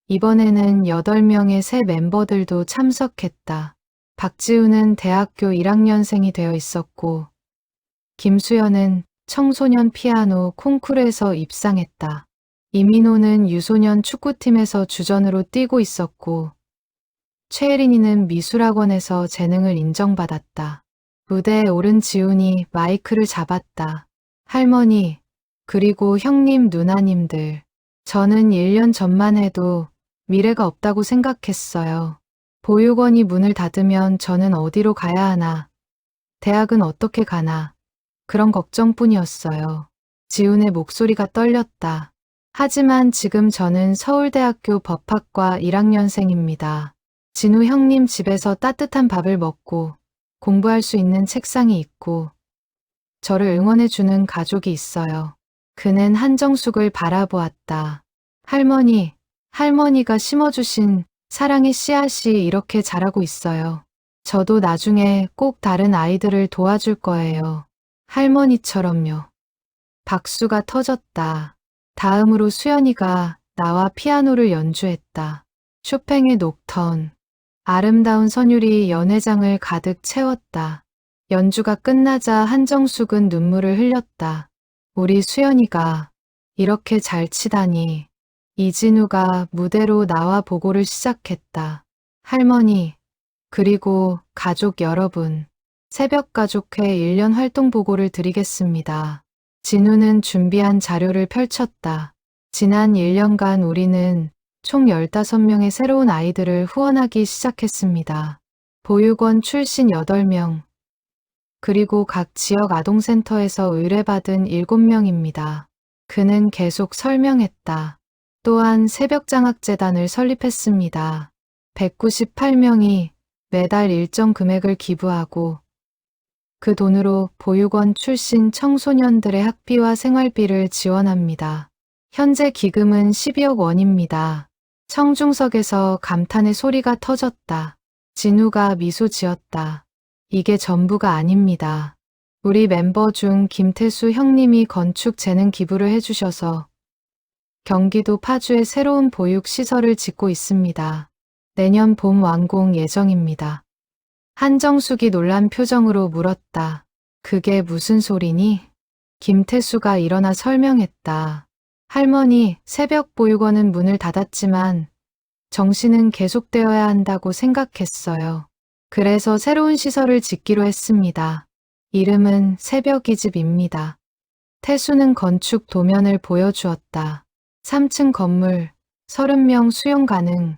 이번에는 8명의 새 멤버들도 참석했다. 박지우는 대학교 1학년생이 되어 있었고, 김수연은 청소년 피아노 콩쿠르에서 입상했다. 이민호는 유소년 축구팀에서 주전으로 뛰고 있었고, 최혜린이는 미술학원에서 재능을 인정받았다. 무대에 오른 지훈이 마이크를 잡았다. 할머니, 그리고 형님, 누나님들. 저는 1년 전만 해도 미래가 없다고 생각했어요. 보육원이 문을 닫으면 저는 어디로 가야 하나, 대학은 어떻게 가나, 그런 걱정뿐이었어요. 지훈의 목소리가 떨렸다. 하지만 지금 저는 서울대학교 법학과 1학년생입니다. 진우 형님 집에서 따뜻한 밥을 먹고 공부할 수 있는 책상이 있고 저를 응원해주는 가족이 있어요. 그는 한정숙을 바라보았다. 할머니, 할머니가 심어주신 사랑의 씨앗이 이렇게 자라고 있어요. 저도 나중에 꼭 다른 아이들을 도와줄 거예요. 할머니처럼요. 박수가 터졌다. 다음으로 수연이가 나와 피아노를 연주했다. 쇼팽의 녹턴. 아름다운 선율이 연회장을 가득 채웠다. 연주가 끝나자 한정숙은 눈물을 흘렸다. 우리 수연이가 이렇게 잘 치다니. 이진우가 무대로 나와 보고를 시작했다. 할머니, 그리고 가족 여러분, 새벽가족회 1년 활동 보고를 드리겠습니다. 진우는 준비한 자료를 펼쳤다. 지난 1년간 우리는 총 15명의 새로운 아이들을 후원하기 시작했습니다. 보육원 출신 8명, 그리고 각 지역 아동센터에서 의뢰받은 7명입니다. 그는 계속 설명했다. 또한 새벽장학재단을 설립했습니다. 198명이 매달 일정 금액을 기부하고 그 돈으로 보육원 출신 청소년들의 학비와 생활비를 지원합니다. 현재 기금은 12억 원입니다. 청중석에서 감탄의 소리가 터졌다. 진우가 미소 지었다. 이게 전부가 아닙니다. 우리 멤버 중 김태수 형님이 건축 재능 기부를 해주셔서 경기도 파주에 새로운 보육시설을 짓고 있습니다. 내년 봄 완공 예정입니다. 한정숙이 놀란 표정으로 물었다. 그게 무슨 소리니? 김태수가 일어나 설명했다. 할머니, 새벽 보육원은 문을 닫았지만 정시는 계속되어야 한다고 생각했어요. 그래서 새로운 시설을 짓기로 했습니다. 이름은 새벽이집입니다. 태수는 건축 도면을 보여주었다. 3층 건물, 30명 수용 가능,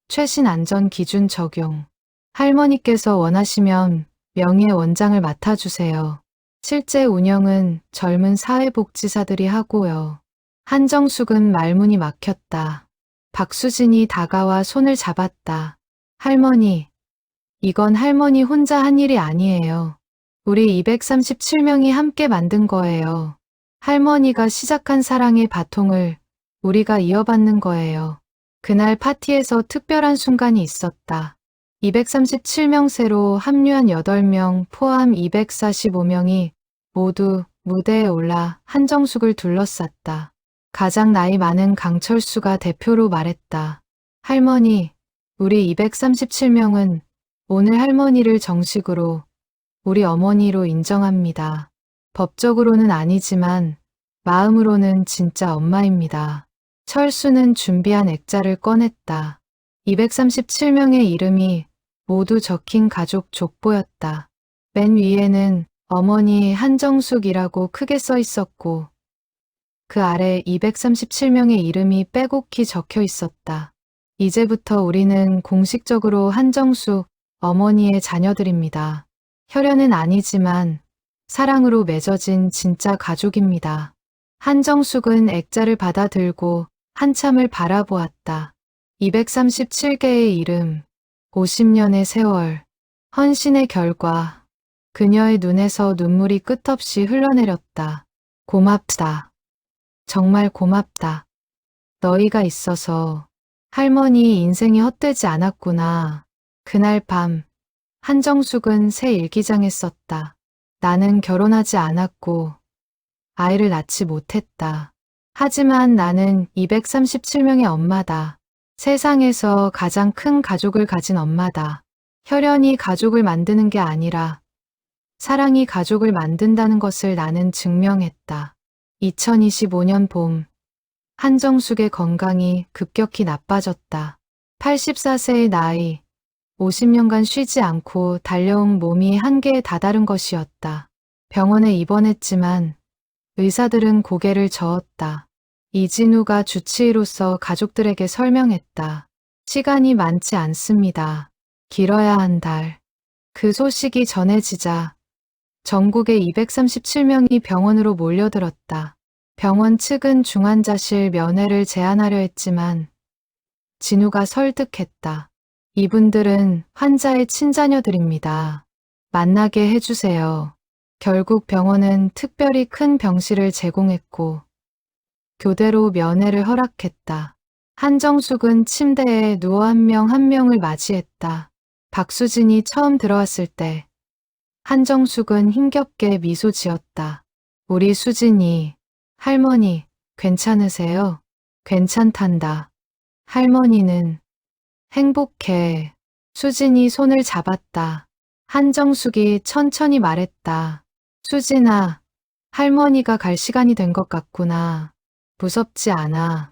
최신 안전 기준 적용. 할머니께서 원하시면 명예 원장을 맡아주세요. 실제 운영은 젊은 사회복지사들이 하고요. 한정숙은 말문이 막혔다. 박수진이 다가와 손을 잡았다. 할머니, 이건 할머니 혼자 한 일이 아니에요. 우리 237명이 함께 만든 거예요. 할머니가 시작한 사랑의 바통을 우리가 이어받는 거예요. 그날 파티에서 특별한 순간이 있었다. 237명 새로 합류한 8명 포함 245명이 모두 무대에 올라 한정숙을 둘러쌌다. 가장 나이 많은 강철수가 대표로 말했다. 할머니, 우리 237명은 오늘 할머니를 정식으로 우리 어머니로 인정합니다. 법적으로는 아니지만 마음으로는 진짜 엄마입니다. 철수는 준비한 액자를 꺼냈다. 237명의 이름이 모두 적힌 가족 족보였다. 맨 위에는 어머니 한정숙이라고 크게 써 있었고 그 아래 237명의 이름이 빼곡히 적혀 있었다. 이제부터 우리는 공식적으로 한정숙 어머니의 자녀들입니다. 혈연은 아니지만 사랑으로 맺어진 진짜 가족입니다. 한정숙은 액자를 받아들고 한참을 바라보았다. 237개의 이름, 50년의 세월, 헌신의 결과. 그녀의 눈에서 눈물이 끝없이 흘러내렸다. 고맙다. 정말 고맙다. 너희가 있어서 할머니 인생이 헛되지 않았구나. 그날 밤 한정숙은 새 일기장에 썼다. 나는 결혼하지 않았고 아이를 낳지 못했다. 하지만 나는 237명의 엄마다. 세상에서 가장 큰 가족을 가진 엄마다. 혈연이 가족을 만드는 게 아니라 사랑이 가족을 만든다는 것을 나는 증명했다. 2025년 봄, 한정숙의 건강이 급격히 나빠졌다. 84세의 나이, 50년간 쉬지 않고 달려온 몸이 한계에 다다른 것이었다. 병원에 입원했지만 의사들은 고개를 저었다. 이진우가 주치의로서 가족들에게 설명했다. 시간이 많지 않습니다. 길어야 한 달. 그 소식이 전해지자 전국의 237명이 병원으로 몰려들었다. 병원 측은 중환자실 면회를 제한하려 했지만 진우가 설득했다. 이분들은 환자의 친자녀들입니다. 만나게 해주세요. 결국 병원은 특별히 큰 병실을 제공했고 교대로 면회를 허락했다. 한정숙은 침대에 누워 한 명 한 명을 맞이했다. 박수진이 처음 들어왔을 때 한정숙은 힘겹게 미소 지었다. 우리 수진이, 할머니, 괜찮으세요? 괜찮단다. 할머니는 행복해. 수진이 손을 잡았다. 한정숙이 천천히 말했다. 수진아, 할머니가 갈 시간이 된 것 같구나. 무섭지 않아.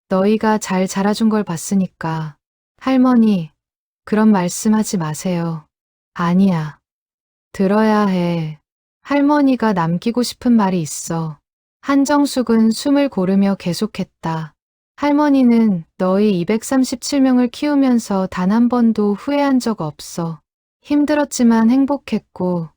너희가 잘 자라준 걸 봤으니까. 할머니, 그런 말씀하지 마세요. 아니야. 들어야 해. 할머니가 남기고 싶은 말이 있어. 한정숙은 숨을 고르며 계속했다. 할머니는 너희 237명을 키우면서 단 한 번도 후회한 적 없어. 힘들었지만 행복했고,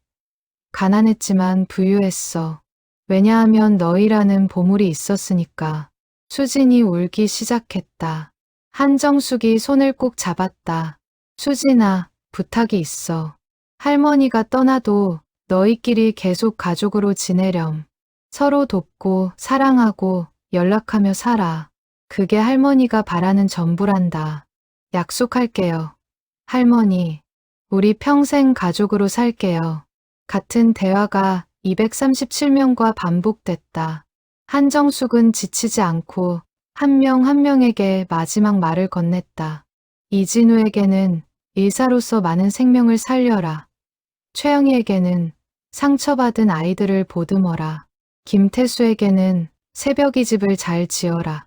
가난했지만 부유했어. 왜냐하면 너희라는 보물이 있었으니까. 수진이 울기 시작했다. 한정숙이 손을 꼭 잡았다. 수진아, 부탁이 있어. 할머니가 떠나도 너희끼리 계속 가족으로 지내렴. 서로 돕고 사랑하고 연락하며 살아. 그게 할머니가 바라는 전부란다. 약속할게요. 할머니, 우리 평생 가족으로 살게요. 같은 대화가 237명과 반복됐다. 한정숙은 지치지 않고 한 명 한 명에게 마지막 말을 건넸다. 이진우에게는 의사로서 많은 생명을 살려라. 최영희에게는 상처받은 아이들을 보듬어라. 김태수에게는 새벽이 집을 잘 지어라.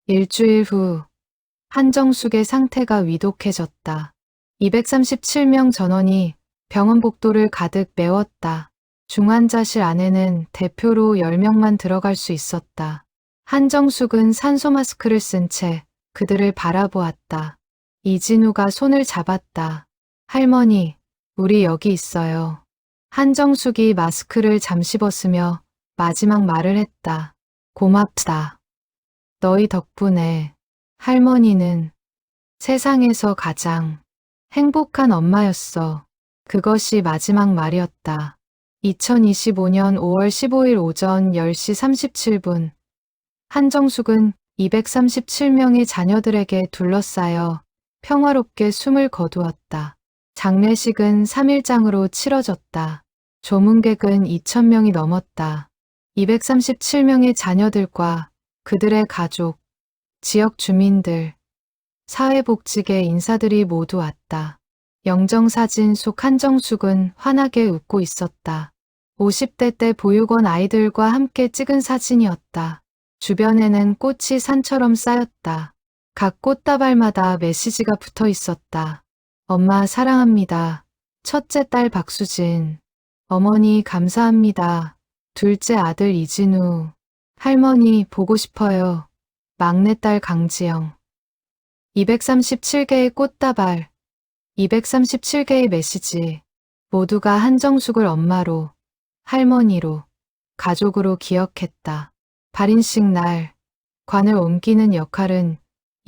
일주일 후 한정숙의 상태가 위독해졌다. 237명 전원이 병원 복도를 가득 메웠다. 중환자실 안에는 대표로 10명만 들어갈 수 있었다. 한정숙은 산소 마스크를 쓴 채 그들을 바라보았다. 이진우가 손을 잡았다. 할머니, 우리 여기 있어요. 한정숙이 마스크를 잠시 벗으며 마지막 말을 했다. 고맙다. 너희 덕분에 할머니는 세상에서 가장 행복한 엄마였어. 그것이 마지막 말이었다. 2025년 5월 15일 오전 10시 37분 한정숙은 237명의 자녀들에게 둘러싸여 평화롭게 숨을 거두었다. 장례식은 3일장으로 치러졌다. 조문객은 2,000명이 넘었다. 237명의 자녀들과 그들의 가족, 지역 주민들, 사회복지계 인사들이 모두 왔다. 영정사진 속 한정숙은 환하게 웃고 있었다. 50대 때 보육원 아이들과 함께 찍은 사진이었다. 주변에는 꽃이 산처럼 쌓였다. 각 꽃다발마다 메시지가 붙어 있었다. 엄마 사랑합니다. 첫째 딸 박수진. 어머니 감사합니다. 둘째 아들 이진우. 할머니 보고 싶어요. 막내딸 강지영. 237개의 꽃다발, 237개의 메시지. 모두가 한정숙을 엄마로, 할머니로, 가족으로 기억했다. 발인식 날, 관을 옮기는 역할은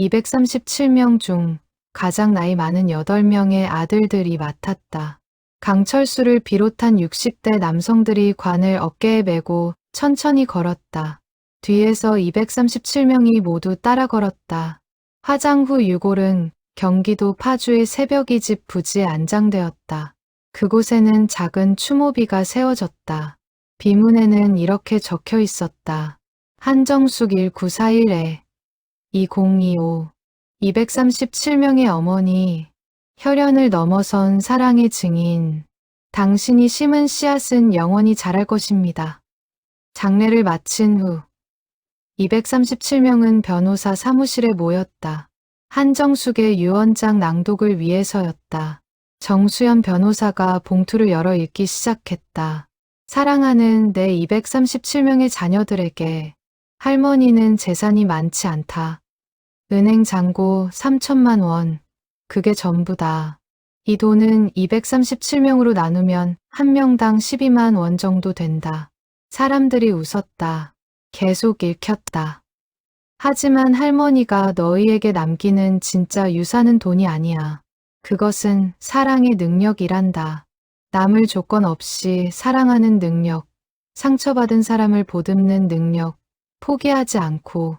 237명 중 가장 나이 많은 8명의 아들들이 맡았다. 강철수를 비롯한 60대 남성들이 관을 어깨에 메고 천천히 걸었다. 뒤에서 237명이 모두 따라 걸었다. 화장 후 유골은 경기도 파주의 새벽이 집 부지에 안장되었다. 그곳에는 작은 추모비가 세워졌다. 비문에는 이렇게 적혀 있었다. 한정숙 1941에 2025 237명의 어머니, 혈연을 넘어선 사랑의 증인, 당신이 심은 씨앗은 영원히 자랄 것입니다. 장례를 마친 후 237명은 변호사 사무실에 모였다. 한정숙의 유언장 낭독을 위해서였다. 정수연 변호사가 봉투를 열어 읽기 시작했다. 사랑하는 내 237명의 자녀들에게 할머니는 재산이 많지 않다. 은행 잔고 3천만 원. 그게 전부다. 이 돈은 237명으로 나누면 한 명당 12만 원 정도 된다. 사람들이 웃었다. 계속 읽혔다. 하지만 할머니가 너희에게 남기는 진짜 유산은 돈이 아니야. 그것은 사랑의 능력이란다. 남을 조건 없이 사랑하는 능력, 상처받은 사람을 보듬는 능력, 포기하지 않고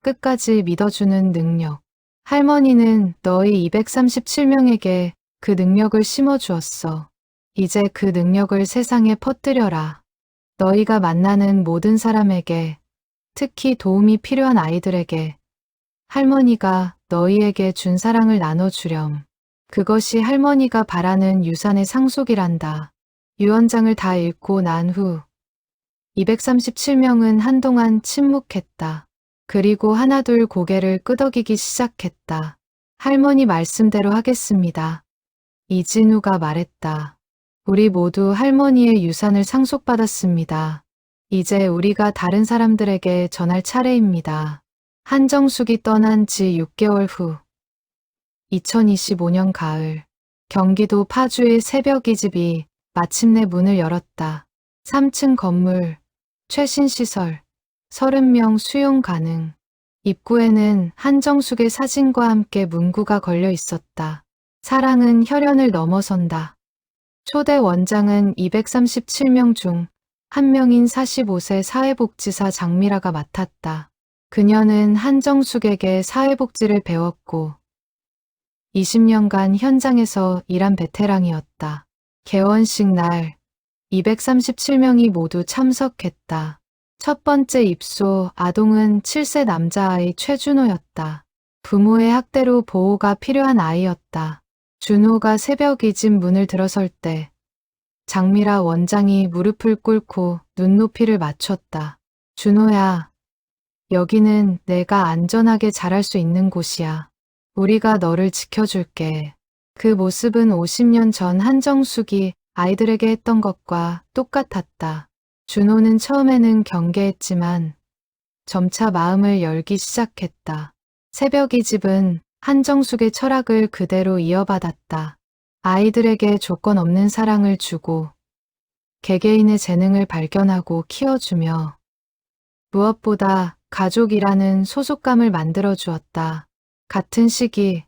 끝까지 믿어주는 능력. 할머니는 너희 237명에게 그 능력을 심어주었어. 이제 그 능력을 세상에 퍼뜨려라. 너희가 만나는 모든 사람에게, 특히 도움이 필요한 아이들에게 할머니가 너희에게 준 사랑을 나눠주렴. 그것이 할머니가 바라는 유산의 상속이란다. 유언장을 다 읽고 난 후 237명은 한동안 침묵했다. 그리고 하나둘 고개를 끄덕이기 시작했다. 할머니 말씀대로 하겠습니다. 이진우가 말했다. 우리 모두 할머니의 유산을 상속받았습니다. 이제 우리가 다른 사람들에게 전할 차례입니다. 한정숙이 떠난 지 6개월 후 2025년 가을 경기도 파주의 새벽이 집이 마침내 문을 열었다. 3층 건물, 최신 시설, 30명 수용 가능. 입구에는 한정숙의 사진과 함께 문구가 걸려 있었다. 사랑은 혈연을 넘어선다. 초대 원장은 237명 중 한 명인 45세 사회복지사 장미라가 맡았다. 그녀는 한정숙에게 사회복지를 배웠고 20년간 현장에서 일한 베테랑이었다. 개원식 날 237명이 모두 참석했다. 첫 번째 입소 아동은 7세 남자아이 최준호였다. 부모의 학대로 보호가 필요한 아이였다. 준호가 새벽 이 집 문을 들어설 때 장미라 원장이 무릎을 꿇고 눈높이를 맞췄다. 준호야, 여기는 내가 안전하게 자랄 수 있는 곳이야. 우리가 너를 지켜줄게. 그 모습은 50년 전 한정숙이 아이들에게 했던 것과 똑같았다. 준호는 처음에는 경계했지만 점차 마음을 열기 시작했다. 새벽 이 집은 한정숙의 철학을 그대로 이어받았다. 아이들에게 조건 없는 사랑을 주고 개개인의 재능을 발견하고 키워주며 무엇보다 가족이라는 소속감을 만들어 주었다. 같은 시기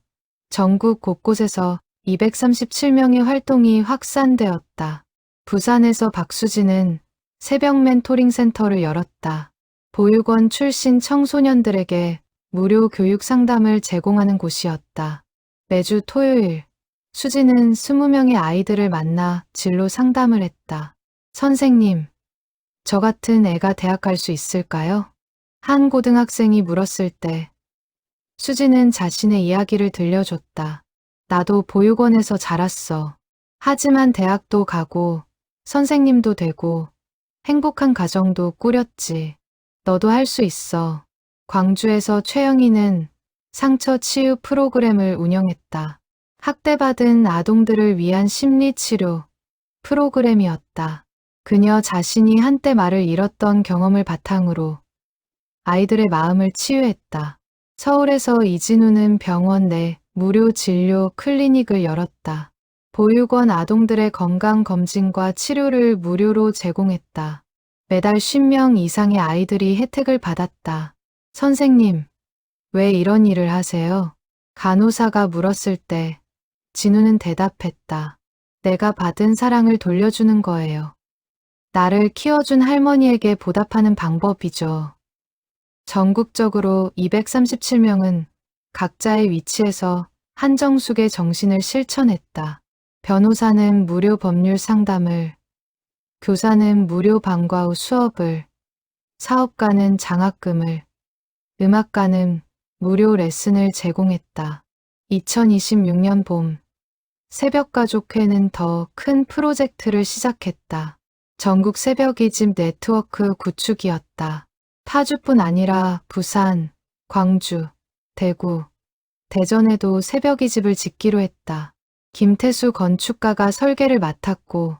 전국 곳곳에서 237명의 활동이 확산되었다. 부산에서 박수진은 새벽 멘토링 센터를 열었다. 보육원 출신 청소년들에게 무료 교육 상담을 제공하는 곳이었다. 매주 토요일 수지는 20명의 아이들을 만나 진로 상담을 했다. 선생님, 저 같은 애가 대학 갈 수 있을까요? 한 고등학생이 물었을 때 수지는 자신의 이야기를 들려줬다. 나도 보육원에서 자랐어. 하지만 대학도 가고 선생님도 되고 행복한 가정도 꾸렸지. 너도 할 수 있어. 광주에서 최영희는 상처 치유 프로그램을 운영했다. 학대받은 아동들을 위한 심리치료 프로그램이었다. 그녀 자신이 한때 말을 잃었던 경험을 바탕으로 아이들의 마음을 치유했다. 서울에서 이진우는 병원 내 무료 진료 클리닉을 열었다. 보육원 아동들의 건강검진과 치료를 무료로 제공했다. 매달 50명 이상의 아이들이 혜택을 받았다. 선생님, 왜 이런 일을 하세요? 간호사가 물었을 때 진우는 대답했다. 내가 받은 사랑을 돌려주는 거예요. 나를 키워준 할머니에게 보답하는 방법이죠. 전국적으로 237명은 각자의 위치에서 한정숙의 정신을 실천했다. 변호사는 무료 법률 상담을, 교사는 무료 방과 후 수업을, 사업가는 장학금을, 음악가는 무료 레슨을 제공했다. 2026년 봄, 새벽가족회는 더 큰 프로젝트를 시작했다. 전국 새벽이집 네트워크 구축이었다. 파주뿐 아니라 부산, 광주, 대구, 대전에도 새벽이집을 짓기로 했다. 김태수 건축가가 설계를 맡았고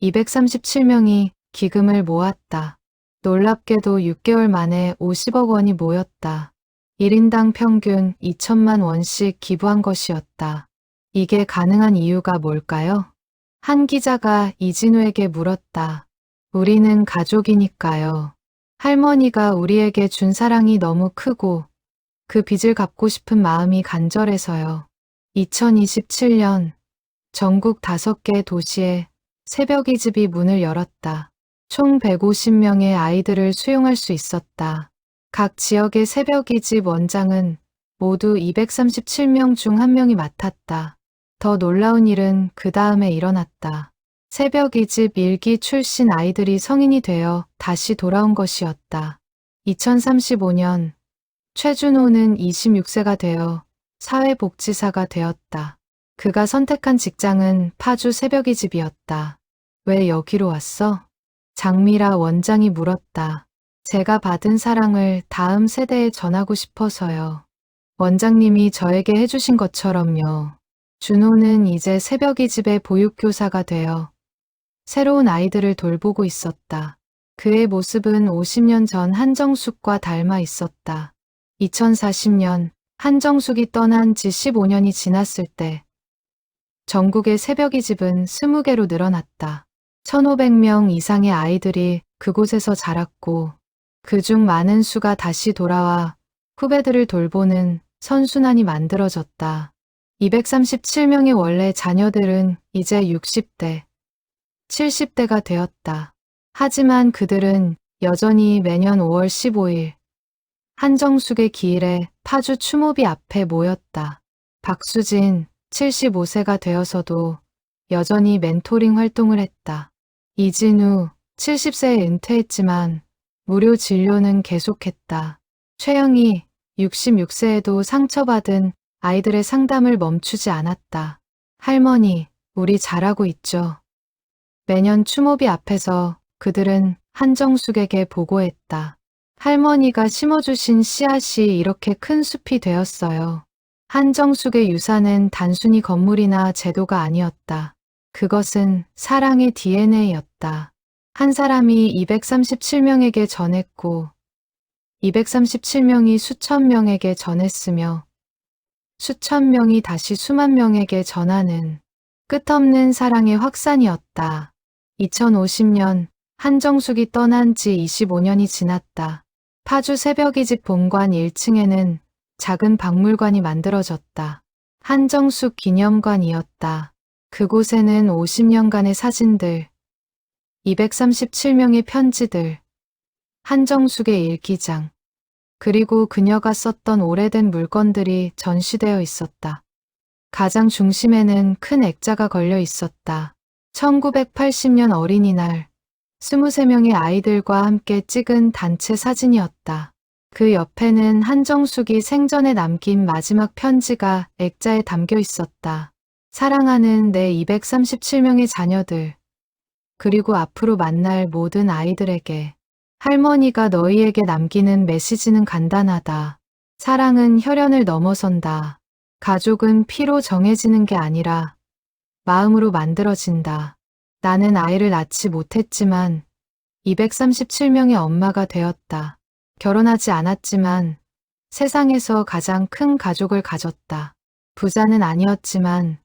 237명이 기금을 모았다. 놀랍게도 6개월 만에 50억 원이 모였다. 1인당 평균 2천만 원씩 기부한 것이었다. 이게 가능한 이유가 뭘까요? 한 기자가 이진우에게 물었다. 우리는 가족이니까요. 할머니가 우리에게 준 사랑이 너무 크고 그 빚을 갚고 싶은 마음이 간절해서요. 2027년 전국 5개 도시에 새벽이집이 문을 열었다. 총 150명의 아이들을 수용할 수 있었다. 각 지역의 새벽이집 원장은 모두 237명 중 1명이 맡았다. 더 놀라운 일은 그 다음에 일어났다. 새벽이집 1기 출신 아이들이 성인이 되어 다시 돌아온 것이었다. 2035년 최준호는 26세가 되어 사회복지사가 되었다. 그가 선택한 직장은 파주 새벽이집이었다. 왜 여기로 왔어? 장미라 원장이 물었다. 제가 받은 사랑을 다음 세대에 전하고 싶어서요. 원장님이 저에게 해주신 것처럼요. 준호는 이제 새벽이집의 보육교사가 되어 새로운 아이들을 돌보고 있었다. 그의 모습은 50년 전 한정숙과 닮아 있었다. 2040년 한정숙이 떠난 지 15년이 지났을 때 전국의 새벽이집은 20개로 늘어났다. 1,500명 이상의 아이들이 그곳에서 자랐고 그중 많은 수가 다시 돌아와 후배들을 돌보는 선순환이 만들어졌다. 237명의 원래 자녀들은 이제 60대, 70대가 되었다. 하지만 그들은 여전히 매년 5월 15일 한정숙의 기일에 파주 추모비 앞에 모였다. 박수진 75세가 되어서도 여전히 멘토링 활동을 했다. 이진우 70세에 은퇴했지만 무료 진료는 계속했다. 최영희 66세에도 상처받은 아이들의 상담을 멈추지 않았다. 할머니, 우리 잘하고 있죠. 매년 추모비 앞에서 그들은 한정숙에게 보고했다. 할머니가 심어주신 씨앗이 이렇게 큰 숲이 되었어요. 한정숙의 유산은 단순히 건물이나 제도가 아니었다. 그것은 사랑의 DNA였다. 한 사람이 237명에게 전했고 237명이 수천 명에게 전했으며 수천 명이 다시 수만 명에게 전하는 끝없는 사랑의 확산이었다. 2050년 한정숙이 떠난 지 25년이 지났다. 파주 새벽이집 본관 1층에는 작은 박물관이 만들어졌다. 한정숙 기념관이었다. 그곳에는 50년간의 사진들, 237명의 편지들, 한정숙의 일기장, 그리고 그녀가 썼던 오래된 물건들이 전시되어 있었다. 가장 중심에는 큰 액자가 걸려 있었다. 1980년 어린이날 23명의 아이들과 함께 찍은 단체 사진이었다. 그 옆에는 한정숙이 생전에 남긴 마지막 편지가 액자에 담겨 있었다. 사랑하는 내 237명의 자녀들, 그리고 앞으로 만날 모든 아이들에게 할머니가 너희에게 남기는 메시지는 간단하다. 사랑은 혈연을 넘어선다. 가족은 피로 정해지는 게 아니라 마음으로 만들어진다. 나는 아이를 낳지 못했지만 237명의 엄마가 되었다. 결혼하지 않았지만 세상에서 가장 큰 가족을 가졌다. 부자는 아니었지만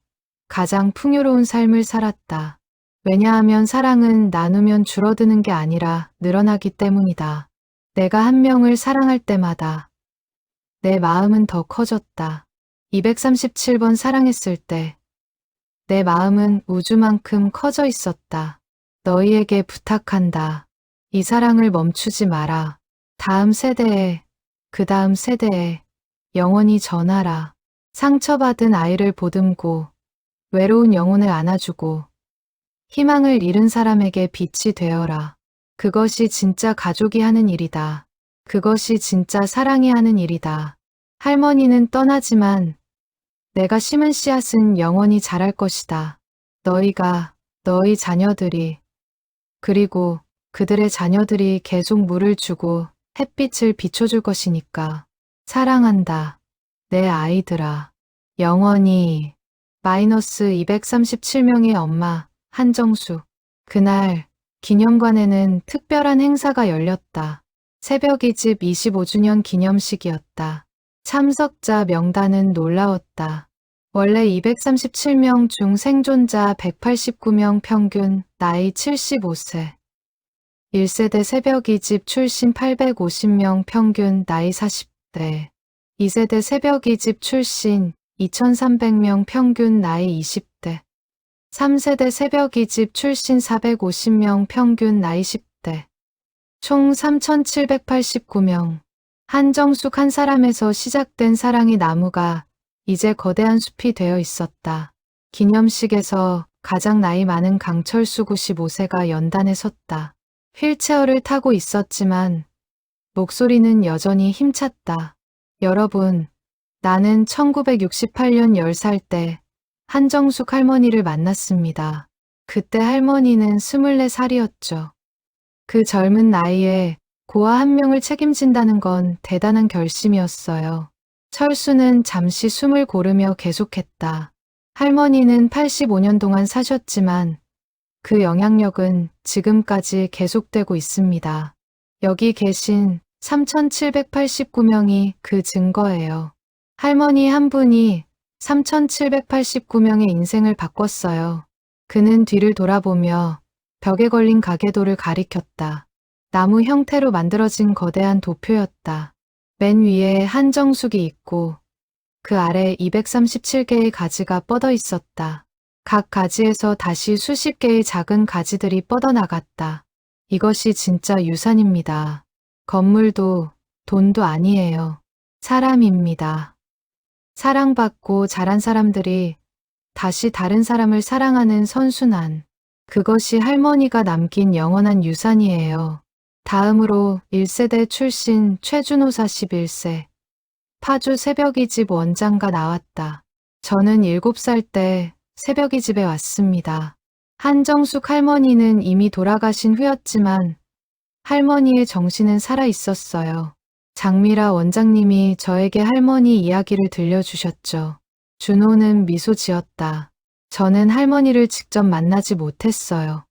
가장 풍요로운 삶을 살았다. 왜냐하면 사랑은 나누면 줄어드는 게 아니라 늘어나기 때문이다. 내가 한 명을 사랑할 때마다 내 마음은 더 커졌다. 237번 사랑했을 때 내 마음은 우주만큼 커져 있었다. 너희에게 부탁한다. 이 사랑을 멈추지 마라. 다음 세대에, 그 다음 세대에 영원히 전하라. 상처받은 아이를 보듬고 외로운 영혼을 안아주고 희망을 잃은 사람에게 빛이 되어라. 그것이 진짜 가족이 하는 일이다. 그것이 진짜 사랑이 하는 일이다. 할머니는 떠나지만 내가 심은 씨앗은 영원히 자랄 것이다. 너희가, 너희 자녀들이, 그리고 그들의 자녀들이 계속 물을 주고 햇빛을 비춰줄 것이니까. 사랑한다. 내 아이들아. 영원히. 마이너스 237명의 엄마, 한정수. 그날 기념관에는 특별한 행사가 열렸다. 새벽이집 25주년 기념식이었다. 참석자 명단은 놀라웠다. 원래 237명 중 생존자 189명, 평균 나이 75세. 1세대 새벽이집 출신 850명, 평균 나이 40대. 2세대 새벽이집 출신 2300명, 평균 나이 20대. 3세대 새벽이집 출신 450명, 평균 나이 10대. 총 3789명. 한정숙 한 사람에서 시작된 사랑의 나무가 이제 거대한 숲이 되어 있었다. 기념식에서 가장 나이 많은 강철수 95세가 연단에 섰다. 휠체어를 타고 있었지만 목소리는 여전히 힘찼다. 여러분, 나는 1968년 10살 때 한정숙 할머니를 만났습니다. 그때 할머니는 24살이었죠. 그 젊은 나이에 고아 한 명을 책임진다는 건 대단한 결심이었어요. 철수는 잠시 숨을 고르며 계속했다. 할머니는 85년 동안 사셨지만 그 영향력은 지금까지 계속되고 있습니다. 여기 계신 3,789명이 그 증거예요. 할머니 한 분이 3,789명의 인생을 바꿨어요. 그는 뒤를 돌아보며 벽에 걸린 가계도를 가리켰다. 나무 형태로 만들어진 거대한 도표였다. 맨 위에 한정숙이 있고 그 아래 237개의 가지가 뻗어 있었다. 각 가지에서 다시 수십 개의 작은 가지들이 뻗어나갔다. 이것이 진짜 유산입니다. 건물도 돈도 아니에요. 사람입니다. 사랑받고 자란 사람들이 다시 다른 사람을 사랑하는 선순환. 그것이 할머니가 남긴 영원한 유산이에요. 다음으로 1세대 출신 최준호 41세. 파주 새벽이집 원장가 나왔다. 저는 7살 때 새벽이집에 왔습니다. 한정숙 할머니는 이미 돌아가신 후였지만 할머니의 정신은 살아 있었어요. 장미라 원장님이 저에게 할머니 이야기를 들려주셨죠. 준호는 미소 지었다. 저는 할머니를 직접 만나지 못했어요.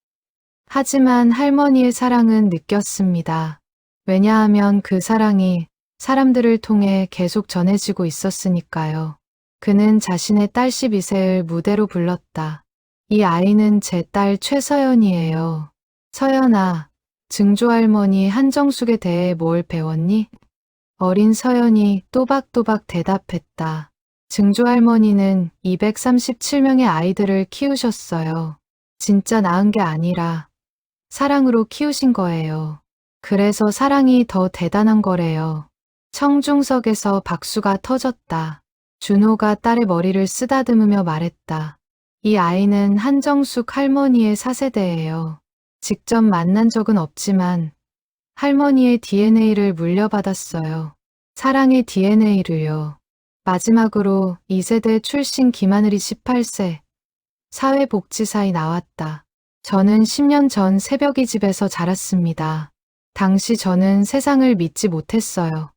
하지만 할머니의 사랑은 느꼈습니다. 왜냐하면 그 사랑이 사람들을 통해 계속 전해지고 있었으니까요. 그는 자신의 딸 12세를 무대로 불렀다. 이 아이는 제 딸 최서연이에요. 서연아, 증조할머니 한정숙에 대해 뭘 배웠니? 어린 서연이 또박또박 대답했다. 증조할머니는 237명의 아이들을 키우셨어요. 진짜 낳은 게 아니라 사랑으로 키우신 거예요. 그래서 사랑이 더 대단한 거래요. 청중석에서 박수가 터졌다. 준호가 딸의 머리를 쓰다듬으며 말했다. 이 아이는 한정숙 할머니의 4세대예요. 직접 만난 적은 없지만 할머니의 DNA를 물려받았어요. 사랑의 DNA를요. 마지막으로 2세대 출신 김하늘이 18세. 사회복지사에 나왔다. 저는 10년 전 새벽이집에서 자랐습니다. 당시 저는 세상을 믿지 못했어요.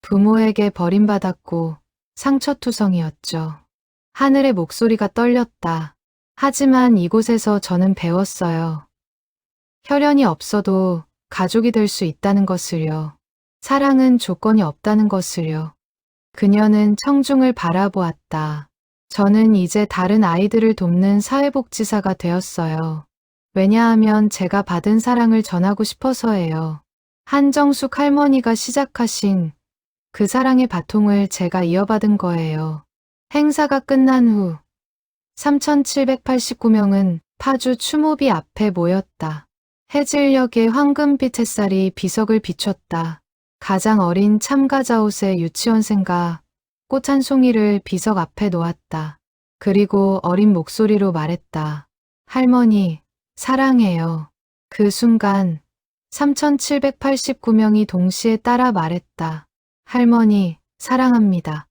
부모에게 버림받았고 상처투성이었죠. 하늘의 목소리가 떨렸다. 하지만 이곳에서 저는 배웠어요. 혈연이 없어도 가족이 될 수 있다는 것을요. 사랑은 조건이 없다는 것을요. 그녀는 청중을 바라보았다. 저는 이제 다른 아이들을 돕는 사회복지사가 되었어요. 왜냐하면 제가 받은 사랑을 전하고 싶어서예요. 한정숙 할머니가 시작하신 그 사랑의 바통을 제가 이어받은 거예요. 행사가 끝난 후 3,789명은 파주 추모비 앞에 모였다. 해질녘의 황금빛 햇살이 비석을 비췄다. 가장 어린 참가자 옷의 유치원생가 꽃 한 송이를 비석 앞에 놓았다. 그리고 어린 목소리로 말했다. 할머니, 사랑해요. 그 순간 3,789명이 동시에 따라 말했다. 할머니, 사랑합니다.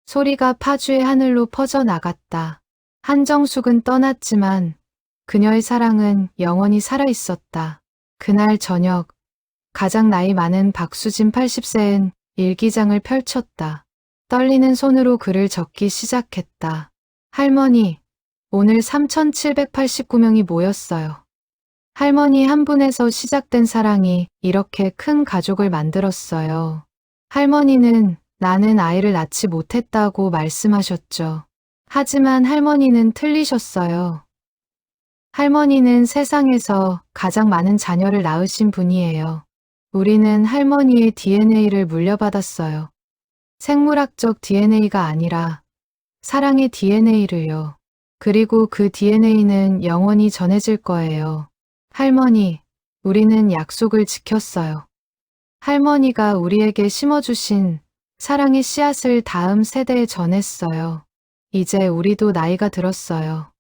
소리가 파주의 하늘로 퍼져나갔다. 한정숙은 떠났지만 그녀의 사랑은 영원히 살아있었다. 그날 저녁, 가장 나이 많은 박수진 80세는 일기장을 펼쳤다. 떨리는 손으로 글을 적기 시작했다. 할머니, 오늘 3,789명이 모였어요. 할머니 한 분에서 시작된 사랑이 이렇게 큰 가족을 만들었어요. 할머니는 나는 아이를 낳지 못했다고 말씀하셨죠. 하지만 할머니는 틀리셨어요. 할머니는 세상에서 가장 많은 자녀를 낳으신 분이에요. 우리는 할머니의 DNA를 물려받았어요. 생물학적 DNA가 아니라 사랑의 DNA를요. 그리고 그 DNA는 영원히 전해질 거예요. 할머니, 우리는 약속을 지켰어요. 할머니가 우리에게 심어주신 사랑의 씨앗을 다음 세대에 전했어요. 이제 우리도 나이가 들었어요.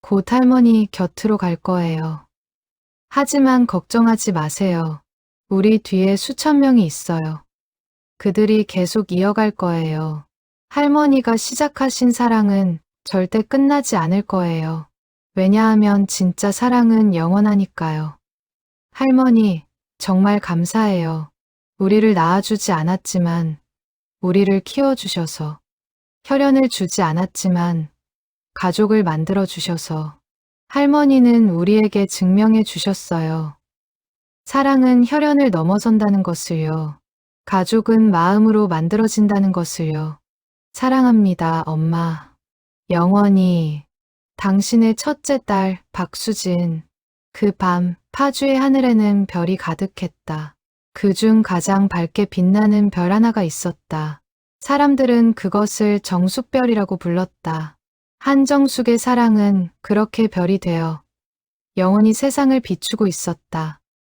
곧 할머니 곁으로 갈 거예요. 하지만 걱정하지 마세요. 우리 뒤에 수천 명이 있어요. 그들이 계속 이어갈 거예요. 할머니가 시작하신 사랑은 절대 끝나지 않을 거예요. 왜냐하면 진짜 사랑은 영원하니까요. 할머니, 정말 감사해요. 우리를 낳아주지 않았지만 우리를 키워주셔서, 혈연을 주지 않았지만 가족을 만들어주셔서, 할머니는 우리에게 증명해 주셨어요. 사랑은 혈연을 넘어선다는 것을요. 가족은 마음으로 만들어진다는 것을요. 사랑합니다, 엄마. 영원히. 당신의 첫째 딸 박수진. 그 밤 파주의 하늘에는 별이 가득했다. 그중 가장 밝게 빛나는 별 하나가 있었다. 사람들은 그것을 정숙별이라고 불렀다. 한정숙의 사랑은 그렇게 별이 되어 영원히 세상을 비추고 있었다.